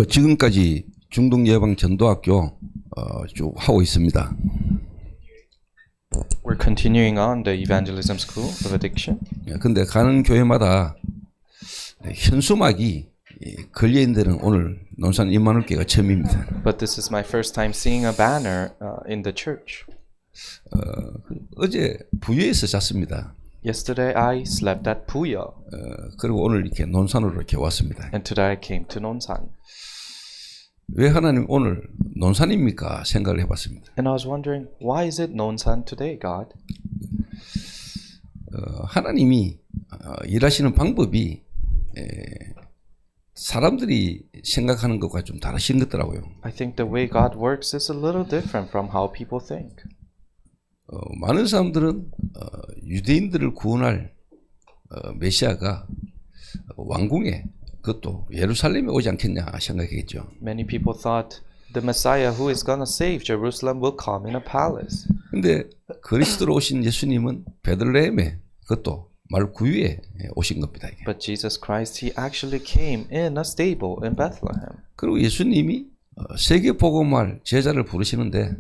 지금까지 중동예방전도학교 쭉 하고 있습니다. We're continuing on the Evangelism School of Addiction. 근데 가는 교회마다 현수막이 걸려 있는 데는 오늘 논산 임마누엘교회가 처음입니다. But this is my first time seeing a banner in the church. 어제 부여에서 잤습니다. Yesterday I slept at Puyo, 그리고 오늘 이렇게 논산으로 이렇게 왔습니다. and today I came to Nonsan. 왜 하나님 오늘 논산입니까? 생각을 해봤습니다. And I was wondering, why is it Nonsan today, God? 하나님이 일하시는 방법이 사람들이 생각하는 것과 좀 다르신 것 같더라고요. I think the way God works is a little different from how people think. 많은 사람들은 유대인들을 구원할 메시아가 왕궁에 그것도 예루살렘에 오지 않겠냐 생각했겠죠. Many people thought the Messiah who is going to save Jerusalem will come in a palace. 근데 그리스도로 오신 예수님은 베들레헴에 그것도 말 구유에 오신 겁니다. 이게. But Jesus Christ, he actually came in a stable in Bethlehem. 그리고 예수님이 세계 복음할 제자를 부르시는데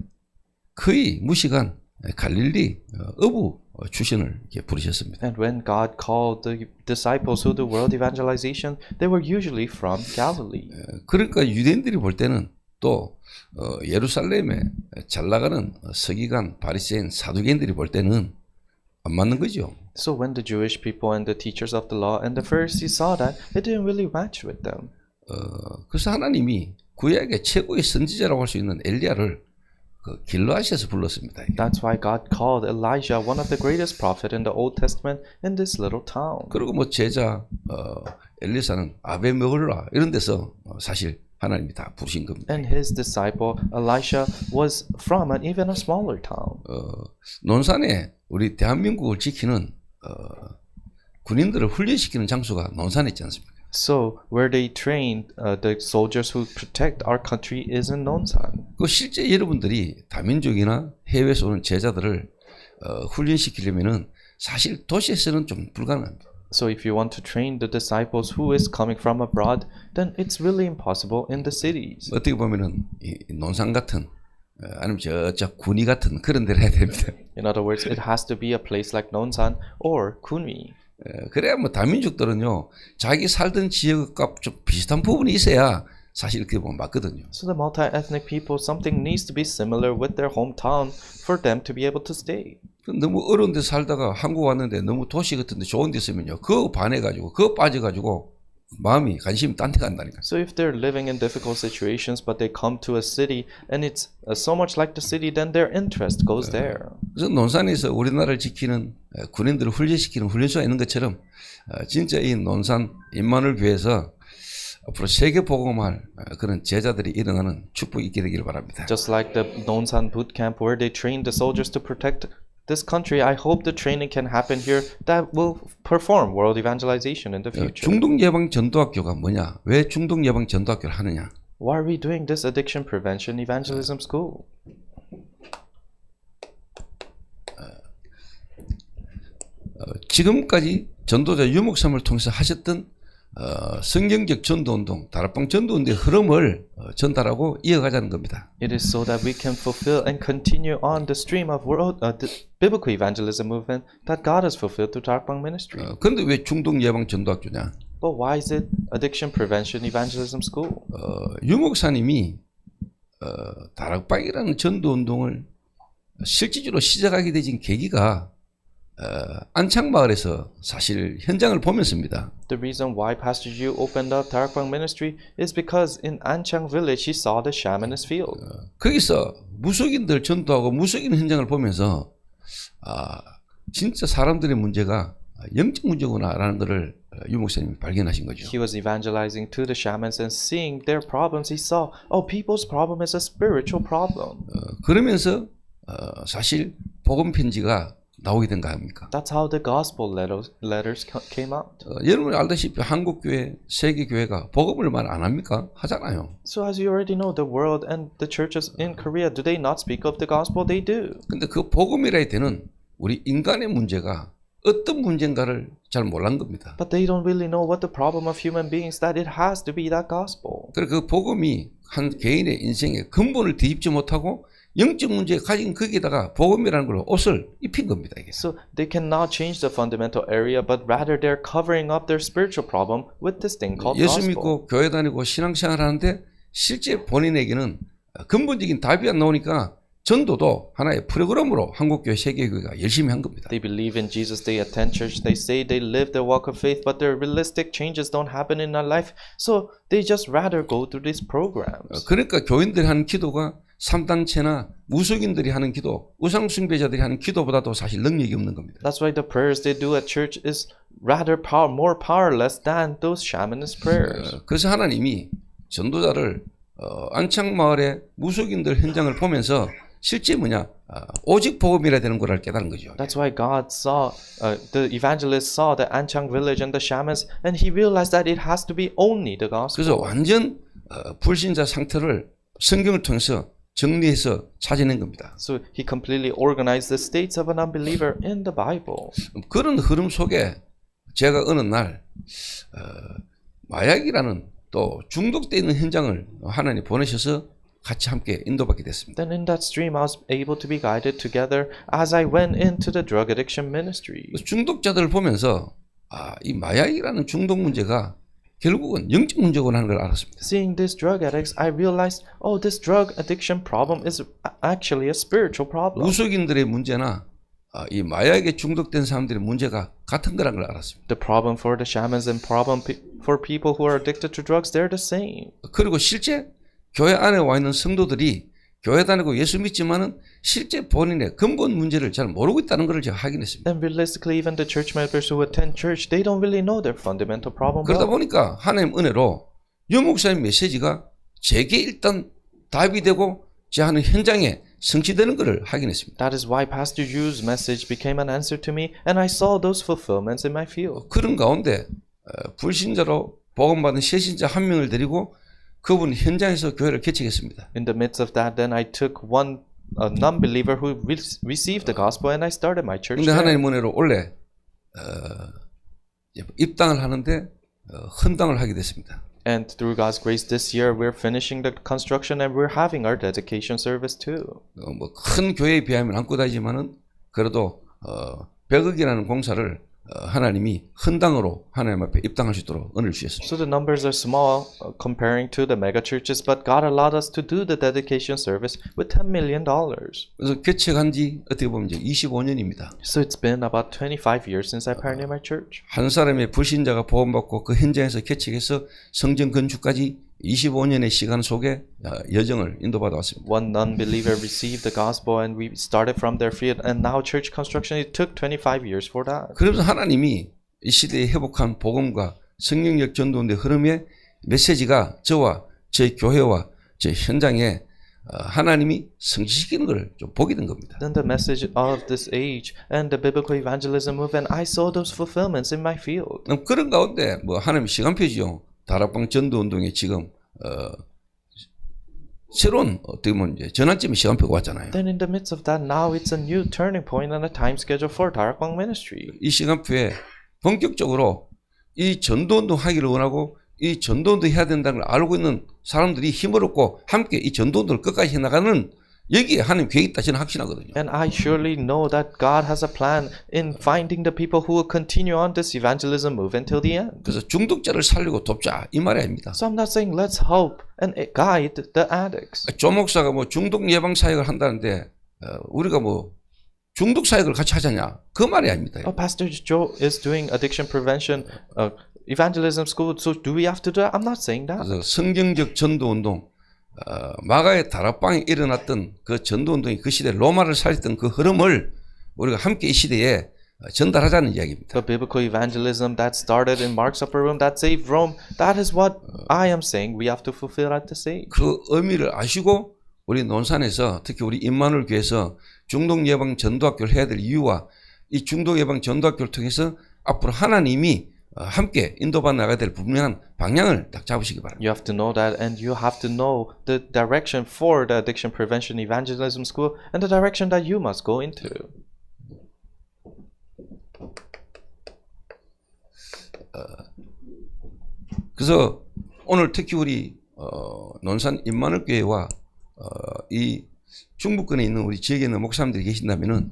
거의 무식한 갈릴리 어부 출신을 이렇게 부르셨습니다. And when God called the disciples to the world evangelization, they were usually from Galilee. 그러니까 유대인들이 볼 때는 또 예루살렘에 잘 나가는 서기관, 바리새인, 사두개인들이 볼 때는 안 맞는 거죠. So when the Jewish people and the teachers of the law and the Pharisees saw that, it didn't really match with them. 그래서 하나님이 구약의 최고의 선지자라고 할 수 있는 엘리야를 길르앗에서 불렀습니다. That's why God called Elijah one of the greatest prophet in the Old Testament in this little town. 그리고 뭐 제자 엘리사는 아베메홀라 이런 데서 사실 하나님이 다 부르신 겁니다. And his disciple Elisha was from an even a smaller town. 논산에 우리 대한민국을 지키는 군인들을 훈련시키는 장소가 논산에 있지 않습니까? So where they trained the soldiers who protect our country is in Nonsan. 그 실제 여러분들이 다민족이나 해외에서 오는 제자들을 훈련시키려면은 사실 도시에서는 좀 불가능합니다. So if you want to train the disciples who is coming from abroad, then it's really impossible in the cities. 어떻게 보면은 이 논산 같은 아니면 저 군위 같은 그런 데를 해야 됩니다. In other words, it has to be a place like Nonsan or Kunmi. 그래야 뭐 다민족들은요 자기 살던 지역과 좀 비슷한 부분이 있어야 사실 그게 보면 맞거든요. So the multi-ethnic people, something needs to be similar with their hometown for them to be able to stay. 너무 어려운 데 살다가 한국 왔는데 너무 도시 같은 데 좋은 데 있으면요 그거 반해가지고 그거 빠져가지고 마음이 관심이 딴 데 간다니까. So if they're living in difficult situations but they come to a city and it's so much like the city, then their interest goes there. 그래서 논산에서 우리나라를 지키는 군인들을 훈련시키는 훈련소가 있는 것처럼 진짜 이 논산 임마누엘 교회에서 앞으로 세계 복음할 그런 제자들이 일어나는 축복이 있게 되기를 바랍니다. Just like the Nonsan boot camp where they train the soldiers to protect this country, I hope the training can happen here that will perform world evangelization in the future. 중동예방전도학교가 뭐냐? 왜 중동예방전도학교를 하느냐? Why are we doing this addiction prevention evangelism school? 지금까지 전도자 유목삼을 통해서 하셨던 성경적 전도운동, 다락방 전도운동의 흐름을 전달하고 이어가자는 겁니다. It is so that we can fulfill and continue on the stream of world the biblical evangelism movement that God has fulfilled through Darakbang ministry. 그런데 왜 중동예방전도학교냐? But why is it addiction prevention evangelism school? 유목사님이 다락방이라는 전도운동을 실질적으로 시작하게 되진 계기가 안창마을에서 사실 현장을 보면서입니다. The reason why Pastor Yu opened up Darakbang ministry is because in Anchang village he saw the shamanist field. 거기서 무속인들 전도하고 무속인 현장을 보면서 진짜 사람들의 문제가 영적 문제구나라는 것을 유 목사님이 발견하신 거죠. He was evangelizing to the shamans and seeing their problems. He saw, oh, people's problem is a spiritual problem. 그러면서 사실 복음 편지가 나오게 된 거 아닙니까? That's how the gospel letters came out. 여러분이 알다시피 한국 교회, 세계 교회가 복음을 말 안 합니까? 하잖아요. So as you already know, the world and the churches in Korea, do they not speak of the gospel? They do. 근데 그 복음이라 할 때는 우리 인간의 문제가 어떤 문제인가를 잘 몰란 겁니다. But they don't really know what the problem of human beings, that it has to be that gospel. 그래서 그 복음이 한 개인의 인생의 근본을 뒤집지 못하고 영적 문제에 가진 거기에다가 복음이라는 걸 옷을 입힌 겁니다. 이게. So they cannot change the fundamental area, but rather they're covering up their spiritual problem with this thing called 예수 gospel. 믿고 교회 다니고 신앙생활 하는데 실제 본인에게는 근본적인 답이 안 나오니까 전도도 하나의 프로그램으로 한국교회 세계교회가 열심히 한 겁니다. They believe in Jesus, they attend church, they say they live their walk of faith, but their realistic changes don't happen in their life, so they just rather go through these programs. 그러니까 교인들이 하는 기도가 3단체나 무속인들이 하는 기도, 우상숭배자들이 하는 기도보다도 사실 능력이 없는 겁니다. That's why the prayers they do at church is rather more powerless than those shamanist prayers. 그래서 하나님이 전도자를 안창마을의 무속인들 현장을 보면서 실제 뭐냐 오직 복음이라 되는 걸 깨달은 거죠. That's why God saw, the evangelists saw the Anchang village and the shamans, and he realized that it has to be only the gospel. 그래서 완전 불신자 상태를 성경을 통해서 정리해서 찾아낸 겁니다. So he completely organized the states of an unbeliever in the Bible. 그런 흐름 속에 제가 어느 날 마약이라는 또 중독되어 있는 현장을 하나님 보내셔서 같이 함께 인도받게 됐습니다. Then in that stream I was able to be guided together as I went into the drug addiction ministry. 중독자들을 보면서 이 마약이라는 중독 문제가 결국은 영적 문제구나 하는 걸 알았습니다. Seeing these drug addicts, I realized, oh, this drug addiction problem is actually a spiritual problem. 무속인들의 문제나 이 마약에 중독된 사람들의 문제가 같은 거라는 걸 알았습니다. The problem for the shamans and problem for people who are addicted to drugs, they're the same. 그리고 실제 교회 안에 와 있는 성도들이 교회 다니고 예수 믿지만은 실제 본인의 근본 문제를 잘 모르고 있다는 것을 제가 확인했습니다. And realistically, even the church members who attend church, they don't really know their fundamental problem 그러다 well. 보니까 하나님 은혜로 유 목사의 메시지가 제게 일단 답이 되고 제 하는 현장에 성취되는 것을 확인했습니다. That is why Pastor Yu's message became an answer to me, and I saw those fulfillments in my field. 그런 가운데 불신자로 복음받은 새신자 한 명을 데리고 그분 현장에서 교회를 개척했습니다. In the midst of that, then I took a non-believer who received the gospel, and I started my church 그런데 there. 하나님 은혜로 올해 입당을 하는데 헌당을 하게 됐습니다. And through God's grace, this year we're finishing the construction and we're having our dedication service too. 뭐 큰 교회에 비하면 안고 다니지만은 그래도 100억이라는 공사를 하나님이 헌당으로 하나님 앞에 입당할 수 있도록 은혜를 주셨습니다. So the numbers are small comparing to the mega churches, but God allowed us to do the dedication service with $10 million. 그래서 개척한 지 어떻게 보면 이제 25년입니다. So it's been about 25 years since I pioneered my church. 한 사람의 불신자가 보험받고 그 현장에서 개척해서 성전 건축까지 25년의 시간 속에 여정을 인도받아 왔습니다. One non-believer received the gospel and we started from their field, and now church construction, it took 25 years for that. 그러면서 하나님이 이 시대에 회복한 복음과 성령적 전도의 흐름의 메시지가 저와 제 교회와 제 현장에 하나님이 성취시키는 걸 좀 보게 된 겁니다. Then the message of this age and the biblical evangelism movement, I saw those fulfillments in my field. 그런 가운데 뭐 하나님 시간표지요. 다락방 전도 운동에 지금 새로운 어떻게 보면 이제 전환점의 시간표가 왔잖아요. Then in the midst of that, now it's a new turning point and a time schedule for Darakbang ministry. 이 시간표에 본격적으로 이 전도 운동 하기를 원하고 이 전도 운동 해야 된다는 걸 알고 있는 사람들이 힘을 얻고 함께 이 전도 운동을 끝까지 해나가는 여기에 하나님 계획이 있다 저는 확신하거든요. And I surely know that God has a plan in finding the people who will continue on this evangelism move until the end. 그래서 중독자를 살리고 돕자 이 말이 아닙니다. So I'm not saying let's help and guide the addicts. 조 목사가 뭐 중독 예방 사역을 한다는데 우리가 뭐 중독 사역을 같이 하자냐 그 말이 아닙니다. Pastor Joe is doing addiction prevention evangelism school, so do we have to do that? I'm not saying that. 그래서 성경적 전도 운동 마가의 다락방에 일어났던 그 전도 운동이 그 시대 로마를 살렸던 그 흐름을 우리가 함께 이 시대에 전달하자는 이야기입니다. The biblical evangelism that started in Mark's upper room that saved Rome, that is what I am saying we have to fulfill at this age. 그 의미를 아시고 우리 논산에서 특히 우리 임마누엘 교회에서 중독 예방 전도학교를 해야 될 이유와 이 중독 예방 전도학교를 통해서 앞으로 하나님이 함께 인도받아 나가야 될 분명한 방향을 딱 잡으시기 바랍니다. You have to know that, and you have to know the direction for the addiction prevention evangelism school and the direction that you must go into. 그래서 오늘 특히 우리 논산 임마누엘 교회와 이 중부권에 있는 우리 지역에 있는 목사님들이 계신다면은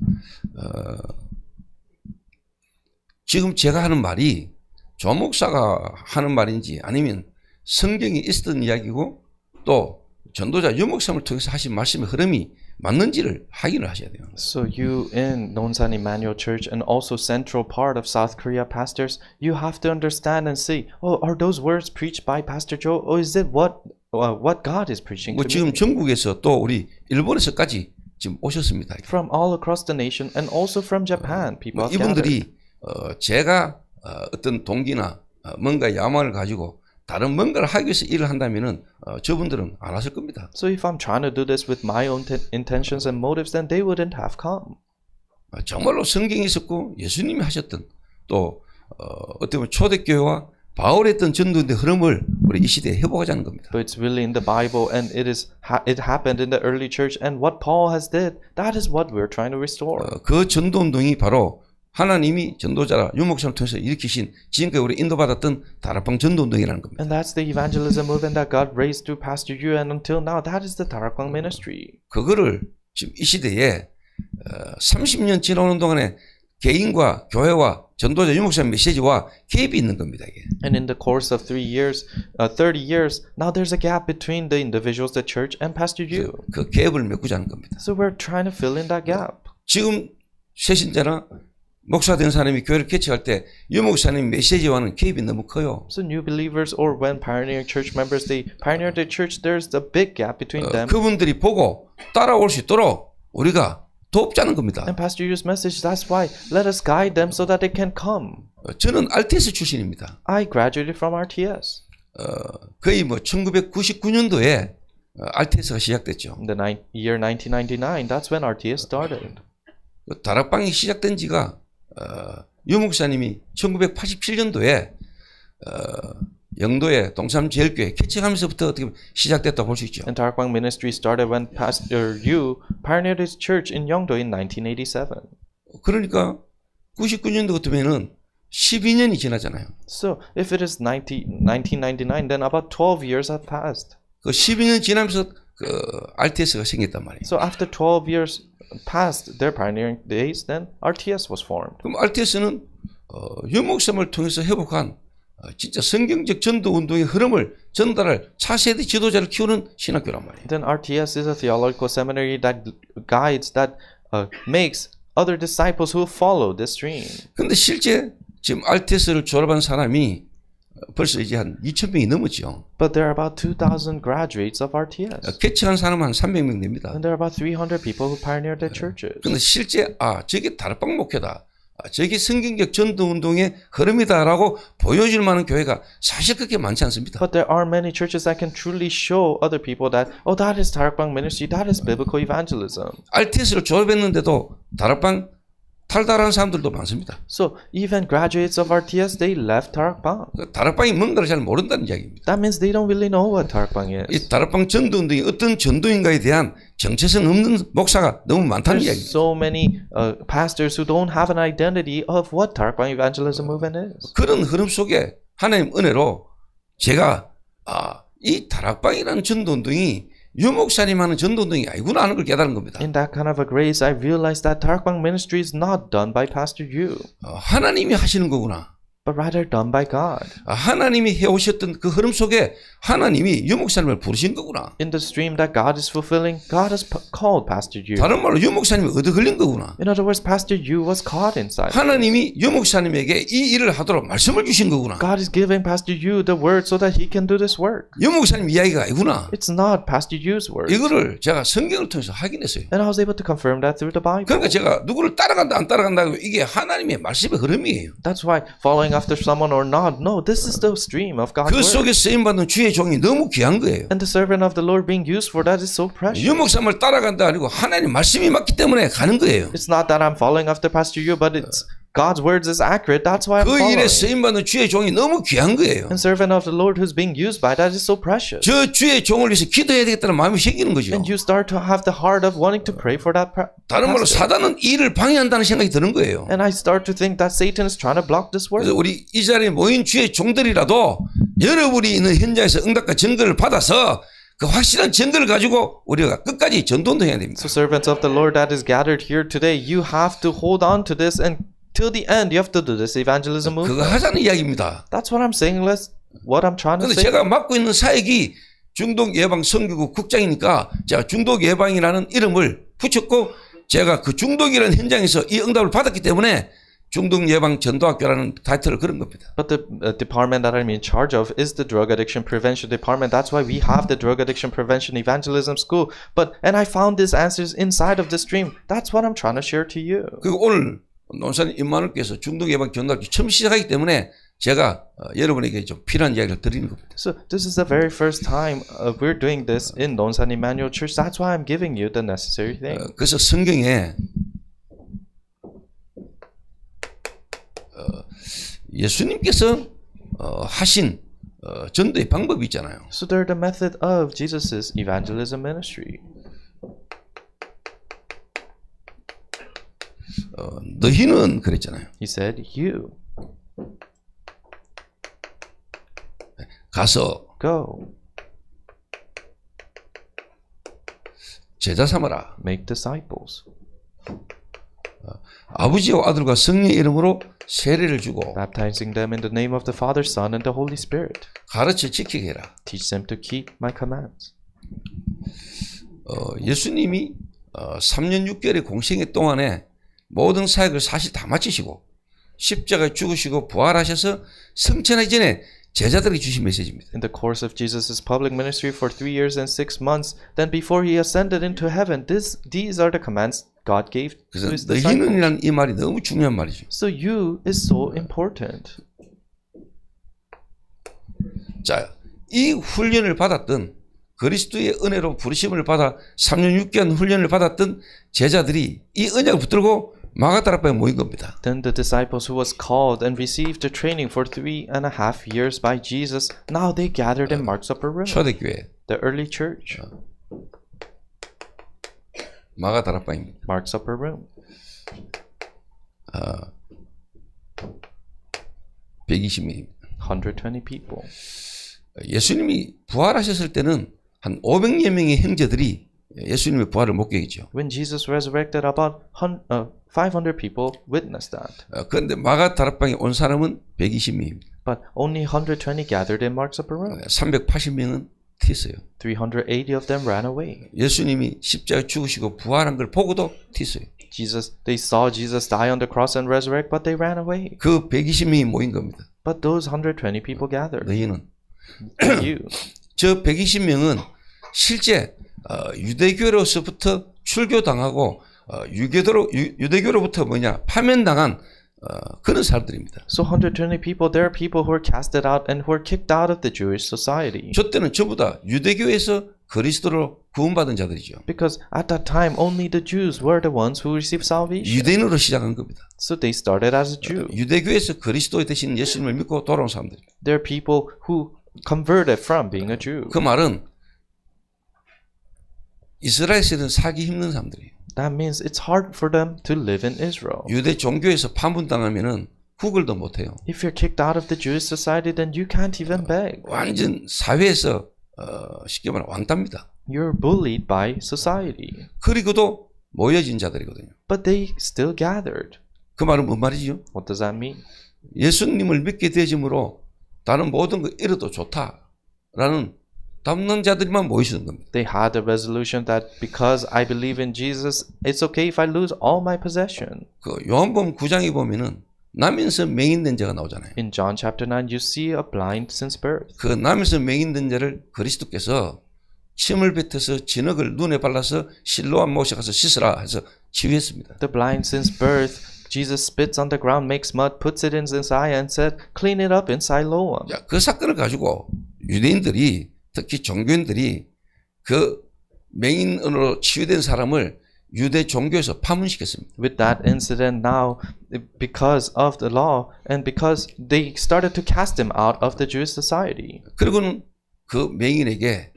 지금 제가 하는 말이 조 목사가 하는 말인지 아니면 성경에 있었던 이야기고 또 전도자 유 목사님을 통해서 하신 말씀의 흐름이 맞는지를 확인을 하셔야 돼요. So you in Nonsan Emmanuel Church and also central part of South Korea pastors, you have to understand and see, oh, are those words preached by Pastor Joe, or is it what God is preaching 뭐 to 지금 me? 전국에서 또 우리 일본에서까지 지금 오셨습니다. From all across the nation and also from Japan, people have gathered. 이분들이 제가 어떤 동기나 뭔가 야망을 가지고 다른 뭔가를 하기 위해서 일을 한다면은 저분들은 안 하실 겁니다. So if I'm trying to do this with my own intentions and motives, then they wouldn't have come. 정말로 성경에 있었고 예수님이 하셨던 또 어떻게 보면 초대교회와 바울의 했던 전도의 흐름을 우리 이 시대에 회복하자는 겁니다. But it's really in the Bible, and it happened in the early church, and what Paul has did, that is what we're trying to restore. 그 전도 운동이 바로 하나님이 전도자라 유목사를 통해서 일으키신 지금까지 우리 인도받았던 다락방 전도 운동이라는 겁니다. And that's the evangelism movement that God raised through Pastor Yu, and until now, that is the Tarakbang ministry. 그거를 지금 이 시대에 30년 지나오는 동안에 개인과 교회와 전도자 유목사의 메시지와 갭이 있는 겁니다. 이게. And in the course of 30 years, now there's a gap between the individuals, the church, and Pastor Yu. 그 갭을 메꾸자는 겁니다. So we're trying to fill in that gap. 지금 새신자나 목사 된 사람이 교회를 개척할 때 유목사님 메시지와는 갭이 너무 커요. So new believers or when pioneering church members, they pioneer the church, there's a big gap between them. 그분들이 보고 따라올 수 있도록 우리가 돕자는 겁니다. And Pastor Yu's message, that's why let us guide them so that they can come. 저는 RTS 출신입니다. I graduated from RTS. 거의 뭐 1999년도에 RTS가 시작됐죠. In the year 1999, that's when RTS started. 다락방이 시작된 지가 유 목사님이 1987년도에 영도의 동삼제일교회 개척하면서부터 어떻게 시작됐다고 볼 수 있죠. And Tarakbang ministry started when Pastor Yu pioneered his church in Yeongdo in 1987. 그러니까 99년도 같으면은 12년이 지나잖아요. So if it is 1999, then about 12 years have passed. 그 12년 지나면서 그 RTS가 생겼단 말이에요. So after 12 years passed their pioneering days, then RTS was formed. 그럼 RTS는 유 목사님을 통해서 회복한 진짜 성경적 전도 운동의 흐름을 전달할 차세대 지도자를 키우는 신학교란 말이에요. Then RTS is a theological seminary that guides, that makes other disciples who follow this stream. 근데 실제 지금 RTS를 졸업한 사람이 벌써 이제 한 2,000명이 넘었죠. But there are about 2,000 graduates of RTS. 개척한 사람은 한 300명 됩니다. And there are about 300 people who pioneered their churches. 근데 실제 저게 다락방 목회다. 저게 성경적 전도 운동의 흐름이다라고 보여줄 만한 교회가 사실 그렇게 많지 않습니다. But there are many churches that can truly show other people that, oh, that is Tarakbang ministry, that is biblical evangelism. RTS를 졸업했는데도 다락방 탈달하는 사람들도 많습니다. So even graduates of RTS, they left Tarakbang. 다락방이 뭔가를 잘 모른다는 이야기입니다. That means they don't really know what Tarakbang is. 이 다락방 전도 운동이 어떤 전도인가에 대한 정체성 없는 목사가 너무 많다는 There's 이야기입니다. so many pastors who don't have an identity of what Tarakbang evangelism movement is. 그런 흐름 속에 하나님 은혜로 제가 이 다락방이라는 전도 운동이 유 목사님 하는 전도 운동이 아니구나 하는 걸 깨달은 겁니다. In that kind of a grace, I realized that Tarakbang ministry is not done by Pastor Yu, 하나님이 하시는 거구나. but rather done by God. 하나님이 해오셨던 그 흐름 속에 하나님이 유 목사님을 부르신 거구나. In the stream that God is fulfilling, God has called Pastor Yu. 다른 말로 유 목사님이 얻어 걸린 거구나. In other words, Pastor Yu was caught inside. 하나님이 유 목사님에게 이 일을 하도록 말씀을 주신 거구나. God is giving Pastor Yu the word so that he can do this work. 유 목사님 이야기가 아니구나. It's not Pastor Yu's word. 이거를 제가 성경을 통해서 확인했어요. And I was able to confirm that through the Bible. 그러니까 제가 누구를 따라간다 안 따라간다고 이게 하나님의 말씀의 흐름이에요. That's why following after someone or not, no, this is the stream of God's 그 word. 속에 쓰임받는 주의 종이 너무 귀한 거예요. And the servant of the Lord being used for that is so precious. 유 목사님을 따라간다 아니고 하나님 말씀이 맞기 때문에 가는 거예요. It's not that I'm following after Pastor Yu, but it's God's words is accurate. That's why I'm 그 일에 following. 쓰임받는 주의 종이 너무 귀한 거예요. And servant of the Lord who's being used by that is so precious. 저 주의 종을 위해서 기도해야 되겠다는 마음이 생기는 거죠. And you start to have the heart of wanting to pray for that 다른 말로 pastor. 사단은 일을 방해한다는 생각이 드는 거예요. And I start to think that Satan is trying to block this word. 그래서 우리 이 자리에 모인 주의 종들이라도 여러분이 있는 현장에서 응답과 증거를 받아서 그 확실한 증거를 가지고 우리가 끝까지 전도운동 해야 됩니다. So servants of the Lord that is gathered here today, you have to hold on to this and till the end you have to do this evangelism 그거 movement. 하자는 이야기입니다. That's what I'm saying. What I'm trying to 그런데 say. 제가 맡고 있는 사역이 중독 예방 선교국 국장이니까 제가 중독 예방이라는 이름을 붙였고 제가 그 중독이라는 현장에서 이 응답을 받았기 때문에 중독 예방 전도학교라는 타이틀을 그런 겁니다. But the department that I'm in charge of is the drug addiction prevention department. That's why we have the drug addiction prevention evangelism school. And I found these answers inside of this dream. That's what I'm trying to share to you. 그리고 오늘 논산 임마누엘께서 중독 예방 전도학교 처음 시작하기 때문에 제가 여러분에게 좀 필요한 이야기를 드리는 겁니다. So this is the very first time we're doing this in Nonsan Emmanuel Church. That's why I'm giving you the necessary thing. 그래서 성경에 예수님께서 하신 전도의 방법이 있잖아요. So they're the method of Jesus' evangelism ministry. 너희는 그랬잖아요. He said, you 가서 go, 제자 삼아라. make disciples, 아버지와 아들과 성령의 이름으로 세례를 주고 baptizing them in the name of the Father, Son, and the Holy Spirit. 가르쳐 지키게 해라. Teach them to keep my commands. 예수님이 3년 6개월의 공생애 동안에 모든 사역을 사실 다 마치시고 십자가에 죽으시고 부활하셔서 승천하기 전에 제자들에게 주신 메시지입니다. In the course of Jesus' public ministry for 3 years and 6 months, then before he ascended into heaven, these are the commands God gave to 그래서 his disciples. 너희는이라는 이 말이 너무 중요한 말이죠. So you is so important. 자, 이 훈련을 받았던 그리스도의 은혜로 부르심을 받아 3년 6개월 훈련을 받았던 제자들이 이 언약을 붙들고 마가다락방에 모인 겁니다. Then the disciples who was called and received the training for 3.5 years by Jesus, now they gathered in Mark's upper room. 초대교회 The early church, 마가다락방입니다. Mark's upper room. 120명입니다. 120 people. 예수님이 부활하셨을 때는 한 500여 명의 형제들이 예수님의 부활을 목격했죠. When Jesus resurrected, about 500 people witnessed that. 그런데 마가다락방에 온 사람은 120명입니다. But only 120 gathered in Mark's upper room. 380명은 튀었어요. 380 of them ran away. 예수님이 십자가에 죽으시고 부활한 걸 보고도 튀었어요. They saw Jesus die on the cross and resurrect, but they ran away. 그 120명이 모인 겁니다. But those 120 people gathered. 너희는 You. 저 120명은 실제 유대교로서부터 출교당하고 유대교로부터 파면당한 그런 사람들입니다. So 120 people, there are people who were casted out and who were kicked out of the Jewish society. 저 때는 전부 다 유대교에서 그리스도로 구원받은 자들이죠. Because at that time, only the Jews were the ones who received salvation. 유대인으로 시작한 겁니다. So they started as a Jew. 유대교에서 그리스도에 대신 예수님을 믿고 돌아온 사람들입니다. There are people who converted from being a Jew. 그 말은 이스라엘에서는 살기 힘든 사람들이에요. That means it's hard for them to live in Israel. 유대 종교에서 파문당하면은 구걸도 못해요. If you're kicked out of the Jewish society, then you can't even beg. 완전 사회에서 쉽게 말하면 왕따입니다. You're bullied by society. 그리고도 모여진 자들이거든요. But they still gathered. 그 말은 뭔 말이죠? What does that mean? 예수님을 믿게 되어짐으로 다른 모든 거 잃어도 좋다라는 담론자들만 모이시는 겁니다. They had a resolution that because I believe in Jesus, it's okay if I lose all my possession. 그 요한복음 9장에 보면은 나면서 맹인된 자가 나오잖아요. In John chapter 9, you see a blind since birth. 그 나면서 맹인된 자를 그리스도께서 침을 뱉어서 진흙을 눈에 발라서 실로암 못에 가서 씻으라 해서 치유했습니다. The blind since birth, Jesus spits on the ground, makes mud, puts it in his eye and said, clean it up in Siloam. 야, 그 사건을 가지고 유대인들이 특히 종교인들이 그 맹인으로 치유된 사람을 유대 종교에서 파문시켰습니다. With that incident now, because of the law and because they started to cast him out of the Jewish society. 그리고는 그 맹인에게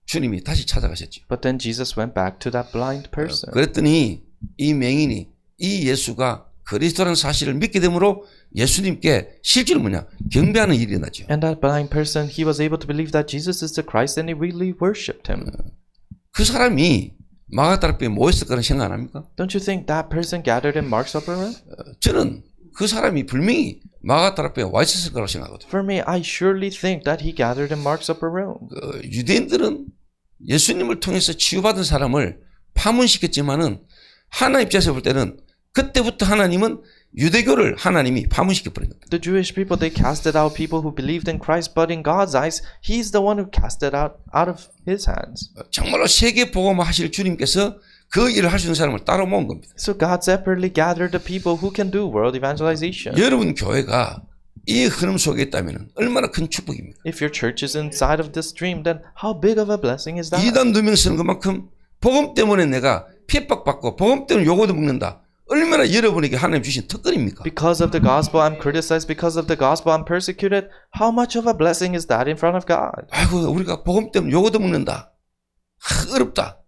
주님이 다시 찾아가셨죠. But then Jesus went back to that blind person. 그랬더니 이 맹인이 이 예수가 그리스도라는 사실을 믿게 되므로 예수님께 실제로 뭐냐 경배하는 일이 일어나죠. And that blind person, he was able to believe that Jesus is the Christ and he really worshipped him. 그 사람이 마가다락방에 모였을 거라는 생각 안 합니까? Don't you think that person gathered in Mark's upper room? 저는 그 사람이 분명히 마가다락방에 와 있었을 거라고 생각하거든요. For me, I surely think that he gathered in Mark's upper room. 유대인들은 예수님을 통해서 치유받은 사람을 파문시켰지만은 하나님 입장에서 볼 때는 그때부터 하나님은 유대교를 하나님이 파문시켜 버린 겁니다. The Jewish people, they casted out people who believed in Christ, but in God's eyes, He's the one who casted out of His hands. 정말로 세계 복음화 하실 주님께서 그 일을 할 수 있는 사람을 따로 모은 겁니다. So God separately gathered the people who can do world evangelization. 여러분 교회가 이 흐름 속에 있다면 얼마나 큰 축복입니까? If your church is inside of this stream, then how big of a blessing is that? 이단 2명 쓰는 것만큼 복음 때문에 내가 핍박받고 복음 때문에 요거도 먹는다. 얼마나 여러분에게 하나님 주신 특권입니까? Because of the gospel, I'm criticized. Because of the gospel, I'm persecuted. How much of a blessing is that in front of God? 아이고 우리가 복음 때문에 요거도 먹는다. 어렵다.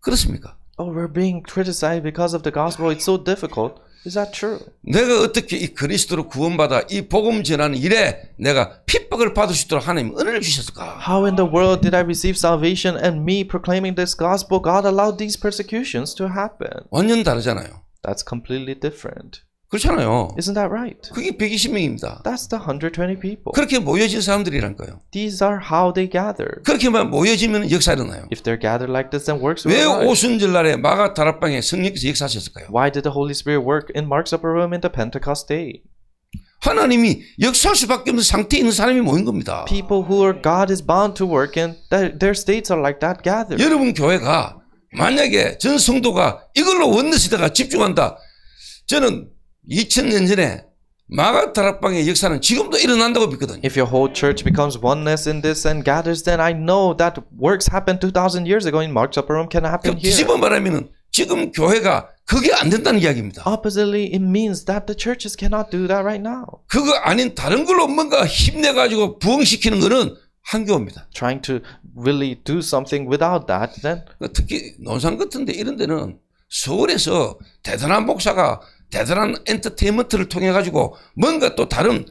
그렇습니까? Oh, we're being criticized because of the gospel. It's so difficult. Is that true? 내가 어떻게 이 그리스도로 구원받아 이 복음 전하는 일에 내가 핍박을 받을 수 있도록 하나님 은혜를 주셨을까? How in the world did I receive salvation and me proclaiming this gospel, God allowed these persecutions to happen? 완전 다르잖아요. That's completely different. 그렇잖아요. Isn't that right? 그게 120명입니다. That's the 120 people. 그렇게 모여진 사람들이라니까요. These are how they gather. 그렇게만 모여지면 역사 일어나요. If they're gathered like this, then works 왜 will arise. 오순절날에 마가 다락방에 성령께서 역사하셨을까요? Why did the Holy Spirit work in Mark's upper room in the Pentecost day? 하나님이 역사할 수밖에 없는 상태에 있는 사람이 모인 겁니다. People who are God is bound to work in, their states are like that gathered. 여러분 교회가 만약에 전 성도가 이걸로 원내시대가 집중한다. 저는 2000년 전에 마가 다락방의 역사는 지금도 일어난다고 믿거든요. If your whole church becomes oneness in this and gathers, then I know that works happened 2,000 years ago in Mark's upper room can happen here. 뒤집어 말하면은 지금 교회가 그게 안 된다는 이야기입니다. Oppositely, it means that the churches cannot do that right now. 그거 아닌 다른 걸로 뭔가 힘내가지고 부흥시키는 거는 한교입니다. Trying to really do something without that, then 특히 논산 같은데 이런 데는 서울에서 대단한 목사가 대단한 엔터테인먼트를 통해 가지고 뭔가 또 다른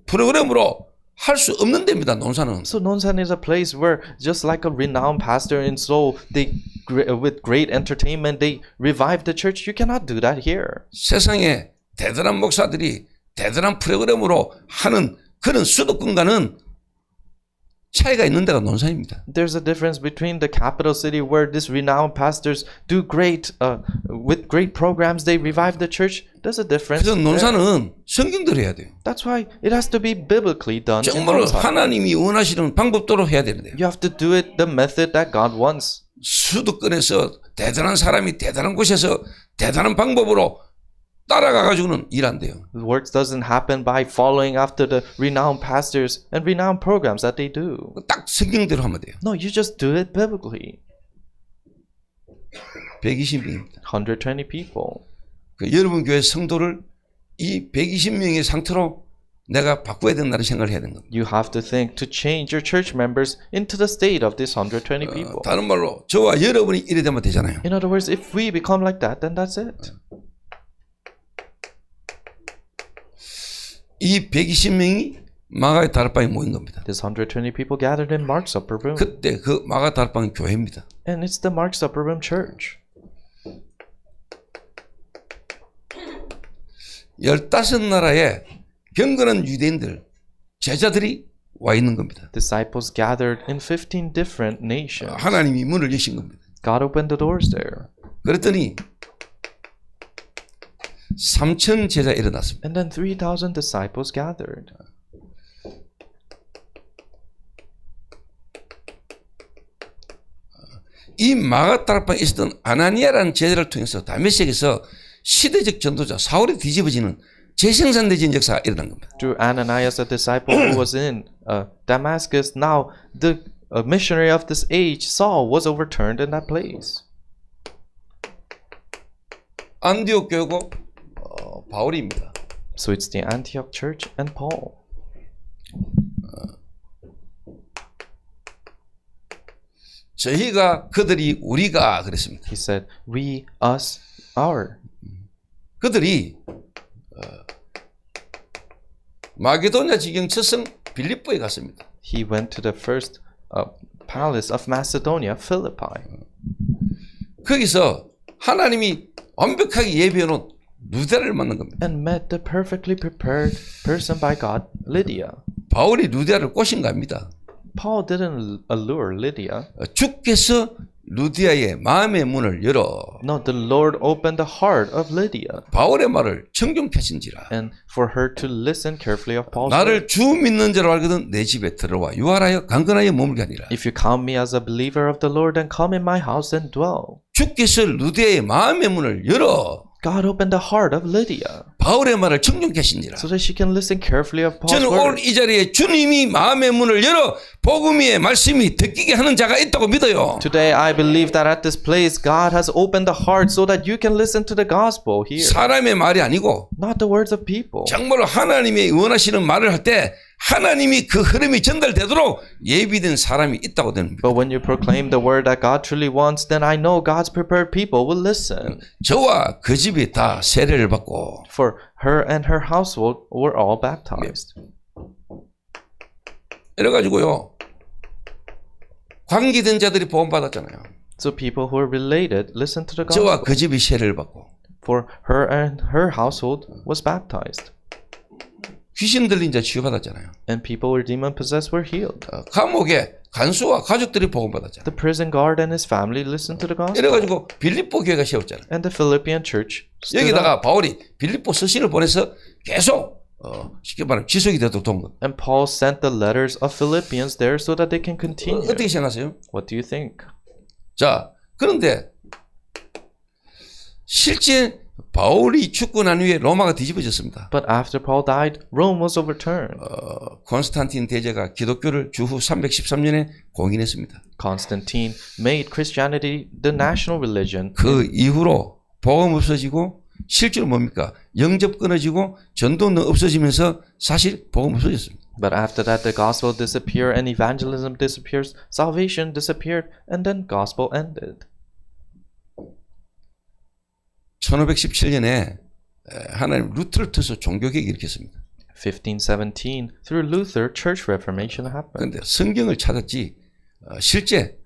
프로그램으로 할 수 없는 데입니다. 논산은. so Nonsan is a place where just like a renowned pastor in Seoul, they with great entertainment they revive the church. You cannot do that here. 세상에 대단한 목사들이 대단한 프로그램으로 하는 그런 수도권과는 차이가 있는 데가 논산입니다. There's a difference between the capital city where these renowned pastors do great with great programs they revive the church. There's a difference. 그래서 there. 논산은 성경대로 해야 돼요. That's why it has to be biblically done. in 정말로 Nonsan. 하나님이 원하시는 방법대로 해야 되는데요. You have to do it the method that God wants. 수도권에서 대단한 사람이 대단한 곳에서 대단한 방법으로 따라가 가지고는 일 안 돼요. The work doesn't happen by following after the renowned pastors and renowned programs that they do. 딱 성경대로 하면 돼요. No, you just do it biblically. 120명입니다. 120 people. 그 여러분 교회 성도를 이 120명의 상태로 내가 바꿔야 된다는 생각을 해야 되는 겁니다. You have to think to change your church members into the state of these 120 people. 다른 말로 저와 여러분이 이래 되면 되잖아요. In other words, if we become like that, then that's it. 이 120명이 마가의 다락방에 모인 겁니다. This 120 people gathered in Mark's upper room. 그때 그 마가 다락방은 교회입니다. And it's the Mark's upper room church. 15나라의 경건한 유대인들, 제자들이 와 있는 겁니다. Disciples gathered in 15 different nations. 하나님이 문을 여신 겁니다. God opened the doors there. 그랬더니 3,000 제자 일어났습니다. And then 3,000 disciples gathered. 이 마가 다락방에 있었던 아나니아라는 제자를 통해서 다메섹에서 시대적 전도자 사울이 뒤집어지는 재생산되진 역사가 일어난 겁니다. Through Ananias, a disciple who was in Damascus, now the missionary of this age, Saul, was overturned in that place. 안디옥 교회고 바울입니다. So it's the Antioch church and Paul. 저희가 그들이 우리가 그랬습니다. He said, we, us, our. 그들이 마게도냐 지경 첫성 빌립보에 갔습니다. He went to the first palace of Macedonia, Philippi. 거기서 하나님이 완벽하게 예비해놓은 루디아를 만난 겁니다. And met the perfectly prepared person by God, Lydia. 바울이 루디아를 꼬신 겁니다. Paul didn't allure Lydia. 주께서 루디아의 마음의 문을 열어 No, the Lord opened the heart of Lydia. 바울의 말을 청종케 하신지라. And for her to listen carefully of Paul's word. 나를 주 믿는 자로 알거든 내 집에 들어와 유하라여 강건하여 머물게 하니라. If you count me as a believer of the Lord, then come in my house and dwell. 주께서 루디아의 마음의 문을 열어 God opened the heart of Lydia 바울의 말을 청종케 하신지라. so that she can listen carefully of Paul's 저는 오늘 word. 이 자리에 주님이 마음의 문을 열어 복음의 말씀이 듣기게 하는 자가 있다고 믿어요. Today, I believe that at this place, God has opened the heart so that you can listen to the gospel here. 사람의 말이 아니고 Not the words of people. 정말로 하나님이 원하시는 말을 할 때 하나님이 그 흐름이 전달되도록 예비된 사람이 있다고 되는 겁니다. But when you proclaim the word that God truly wants, then I know God's prepared people will listen. 저와 그 집이 다 세례를 받고 For her and her household were all baptized. 이래가지고요 관계된 자들이 복음 받았잖아요. So people who are related listened to the 저와 gospel. 그 집이 세례를 받고 For her and her household was baptized. 귀신 들린 자 치유받았잖아요. And people who were demon possessed were healed. 감옥에 간수와 가족들이 복음 받았잖아요. The prison guard and his family listened to the gospel. 이래가지고 빌립보 교회가 세웠잖아요. And the Philippian church stood up. 여기다가 바울이 빌립보 서신을 보내서 계속 쉽게 말하면 지속이 되도록 도운 것. And Paul sent the letters of Philippians there so that they can continue. 어떻게 생각하세요? What do you think? 자, 그런데 실제 바울이 죽고 난 후에 로마가 뒤집어졌습니다. But after Paul died, Rome was overturned. 콘스탄틴 대제가 기독교를 주후 313년에 공인했습니다. Constantine made Christianity the national religion. 그 이후로 복음 없어지고 실제로 뭡니까? 영접 끊어지고 전도는 없어지면서 사실 복음 없어졌습니다. But after that, the gospel disappeared and evangelism disappears, salvation disappeared, and then gospel ended. 1517년에 하나님 루터를 통해서 종교개혁을 일으켰습니다. 1517, through Luther, church reformation happened. 그런데 성경을 찾았지 실제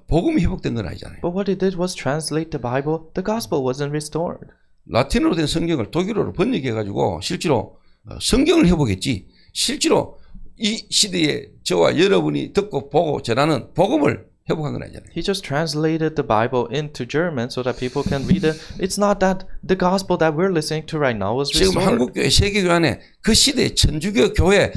복음이 회복된 건 아니잖아요. But what it did was translate the Bible. The gospel wasn't restored. 라틴어로 된 성경을 독일어로 번역해가지고 실제로 성경을 회복했지 실제로 이 시대에 저와 여러분이 듣고 보고 전하는 복음을 회복한 건 아니잖아요. He just translated the Bible into German so that people can read it. It's not that the gospel that we're listening to right now was 지금 restored. 한국교회 세계교회 안에 그 시대의 천주교 교회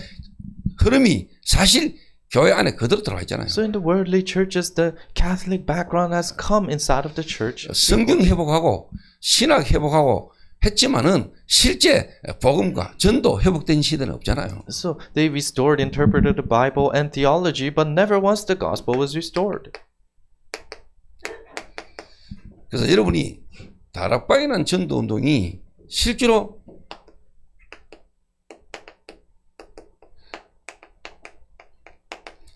흐름이 사실 교회 안에 그대로 들어와 있잖아요. So in the worldly churches, the Catholic background has come inside of the church. 성경 회복하고 신학 회복하고 했지만은 실제 복음과 전도 회복된 시대는 없잖아요. So they restored, interpreted the Bible and theology, but never once the gospel was restored. 그래서 여러분이 다락방이라는 전도 운동이 실제로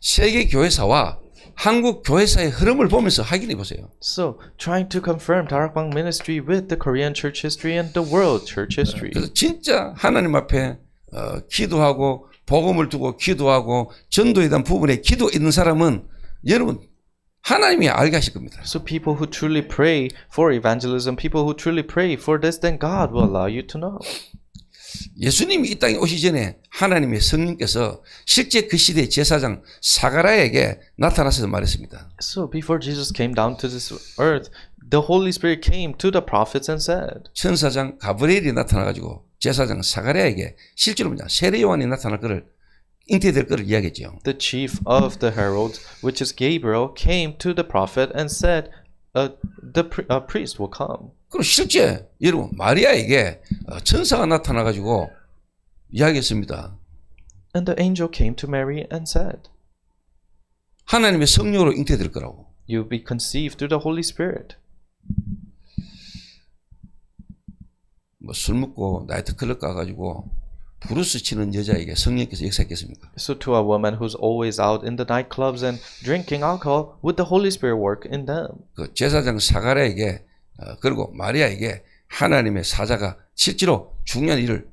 세계 교회사와 한국 교회사의 흐름을 보면서 확인해 보세요. So trying to confirm Darakbang ministry with the Korean church history and the world church history. 그래서 진짜 하나님 앞에 기도하고 복음을 두고 기도하고 전도에 대한 부분에 기도 있는 사람은 여러분 하나님이 알게 하실 겁니다. So people who truly pray for evangelism, people who truly pray for this, then God will allow you to know. 예수님이 이 땅에 오시기 전에 하나님의 성령께서 실제 그 시대의 제사장 사가랴에게 나타나셔서 말했습니다. So before Jesus came down to this earth, the Holy Spirit came to the prophets and said, 천사장 가브리엘이 나타나가지고 제사장 사가랴에게 실제로 뭐냐 세례 요한이 나타날 것을 잉태될 것을 이야기했죠. the chief of the heralds, which is Gabriel, came to the prophet and said, the priest will come. 그리고 실제 여러분 마리아에게 천사가 나타나가지고 이야기했습니다. And the angel came to Mary and said, 하나님의 성령으로 잉태될 거라고. you'll be conceived through the Holy Spirit. 뭐 술 먹고 나이트클럽 가가지고 브루스 치는 여자에게 성령께서 역사했겠습니까? So to a woman who's always out in the nightclubs and drinking alcohol, would the Holy Spirit work in them? 그 제사장 사가랴에게 그리고 마리아에게 하나님의 사자가 실제로 중요한 일을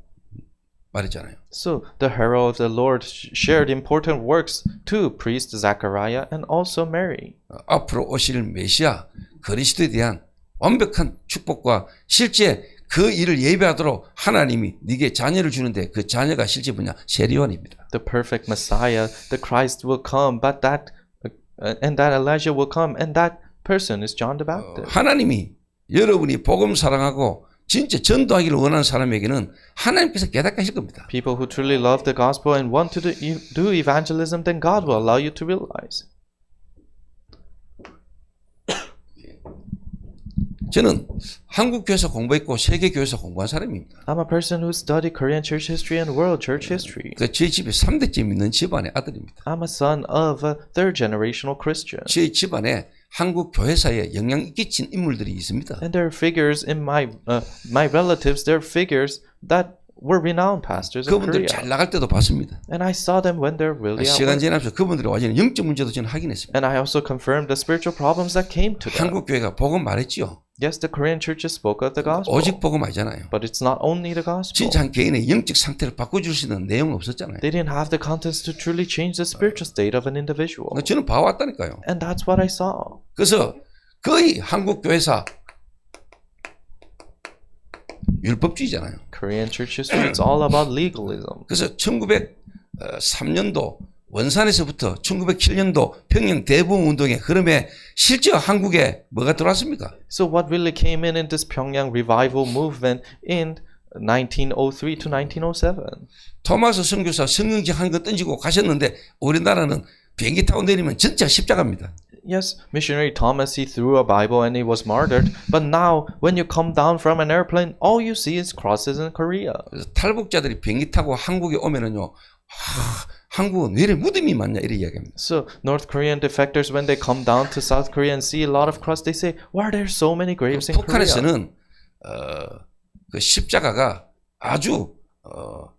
말했잖아요. So the herald of the Lord shared important works to priest Zechariah and also Mary. 앞으로 오실 메시아 그리스도에 대한 완벽한 축복과 실제 그 일을 예배하도록 하나님이 네게 자녀를 주는데 그 자녀가 실제 뭐냐? 세리요한입니다. The perfect Messiah, the Christ will come, but that Elijah will come, and that person is John the Baptist. 하나님이 여러분이 복음 사랑하고 진짜 전도하기를 원하는 사람에게는 하나님께서 깨닫게 하실 겁니다. People who truly love the gospel and want to do evangelism, then God will allow you to realize. 저는 한국 교회에서 공부했고 세계 교회에서 공부한 사람입니다. I'm a person who studied Korean church history and world church history. 제 집에 3대째 믿는 집안의 아들입니다. I'm a son of a third generational Christian. 제 집안에 한국 교회사에 영향 끼친 인물들이 있습니다. And there are figures in my relatives, there are figures that were renowned pastors in 그분들 Korea. 잘 나갈 때도 봤습니다. And I saw them when they're really at 시간 work. 지나면서 그분들의 완전히 영적 문제도 저는 확인했습니다. And I also confirmed the spiritual problems that came to them. 한국 교회가 복음 말했지요. Yes, the Korean churches spoke of the gospel. 오직 복음 아니잖아요. But it's not only the gospel. 진짜 한 개인의 영적 상태를 바꿔줄 수 있는 내용은 없었잖아요. They didn't have the contents to truly change the spiritual state of an individual. 저는 봐왔다니까요. And that's what I saw. 그래서 거의 한국 교회사 율법주의잖아요. Korean church history, it's all about legalism. 그래서 1903년도 원산에서부터 1907년도 평양 대부흥 운동의 흐름에 실제 한국에 뭐가 들어왔습니까? So what really came in this Pyongyang revival movement in 1903 to 1907? 토마스 선교사 성경책 한 거 던지고 가셨는데 우리나라는 비행기 타고 내리면 진짜 십자가입니다. Yes, missionary Thomas, he threw a Bible and he was martyred. But now, when you come down from an airplane, all you see is crosses in Korea. 그래서 탈북자들이 비행기 타고 한국에 오면은요, 한국은 왜 이렇게 무덤이 많냐 이렇게 이야기합니다. So North Korean defectors, when they come down to South Korea and see a lot of cross, they say, "Why are there so many graves in Korea?" 북한에서는 그 십자가가 아주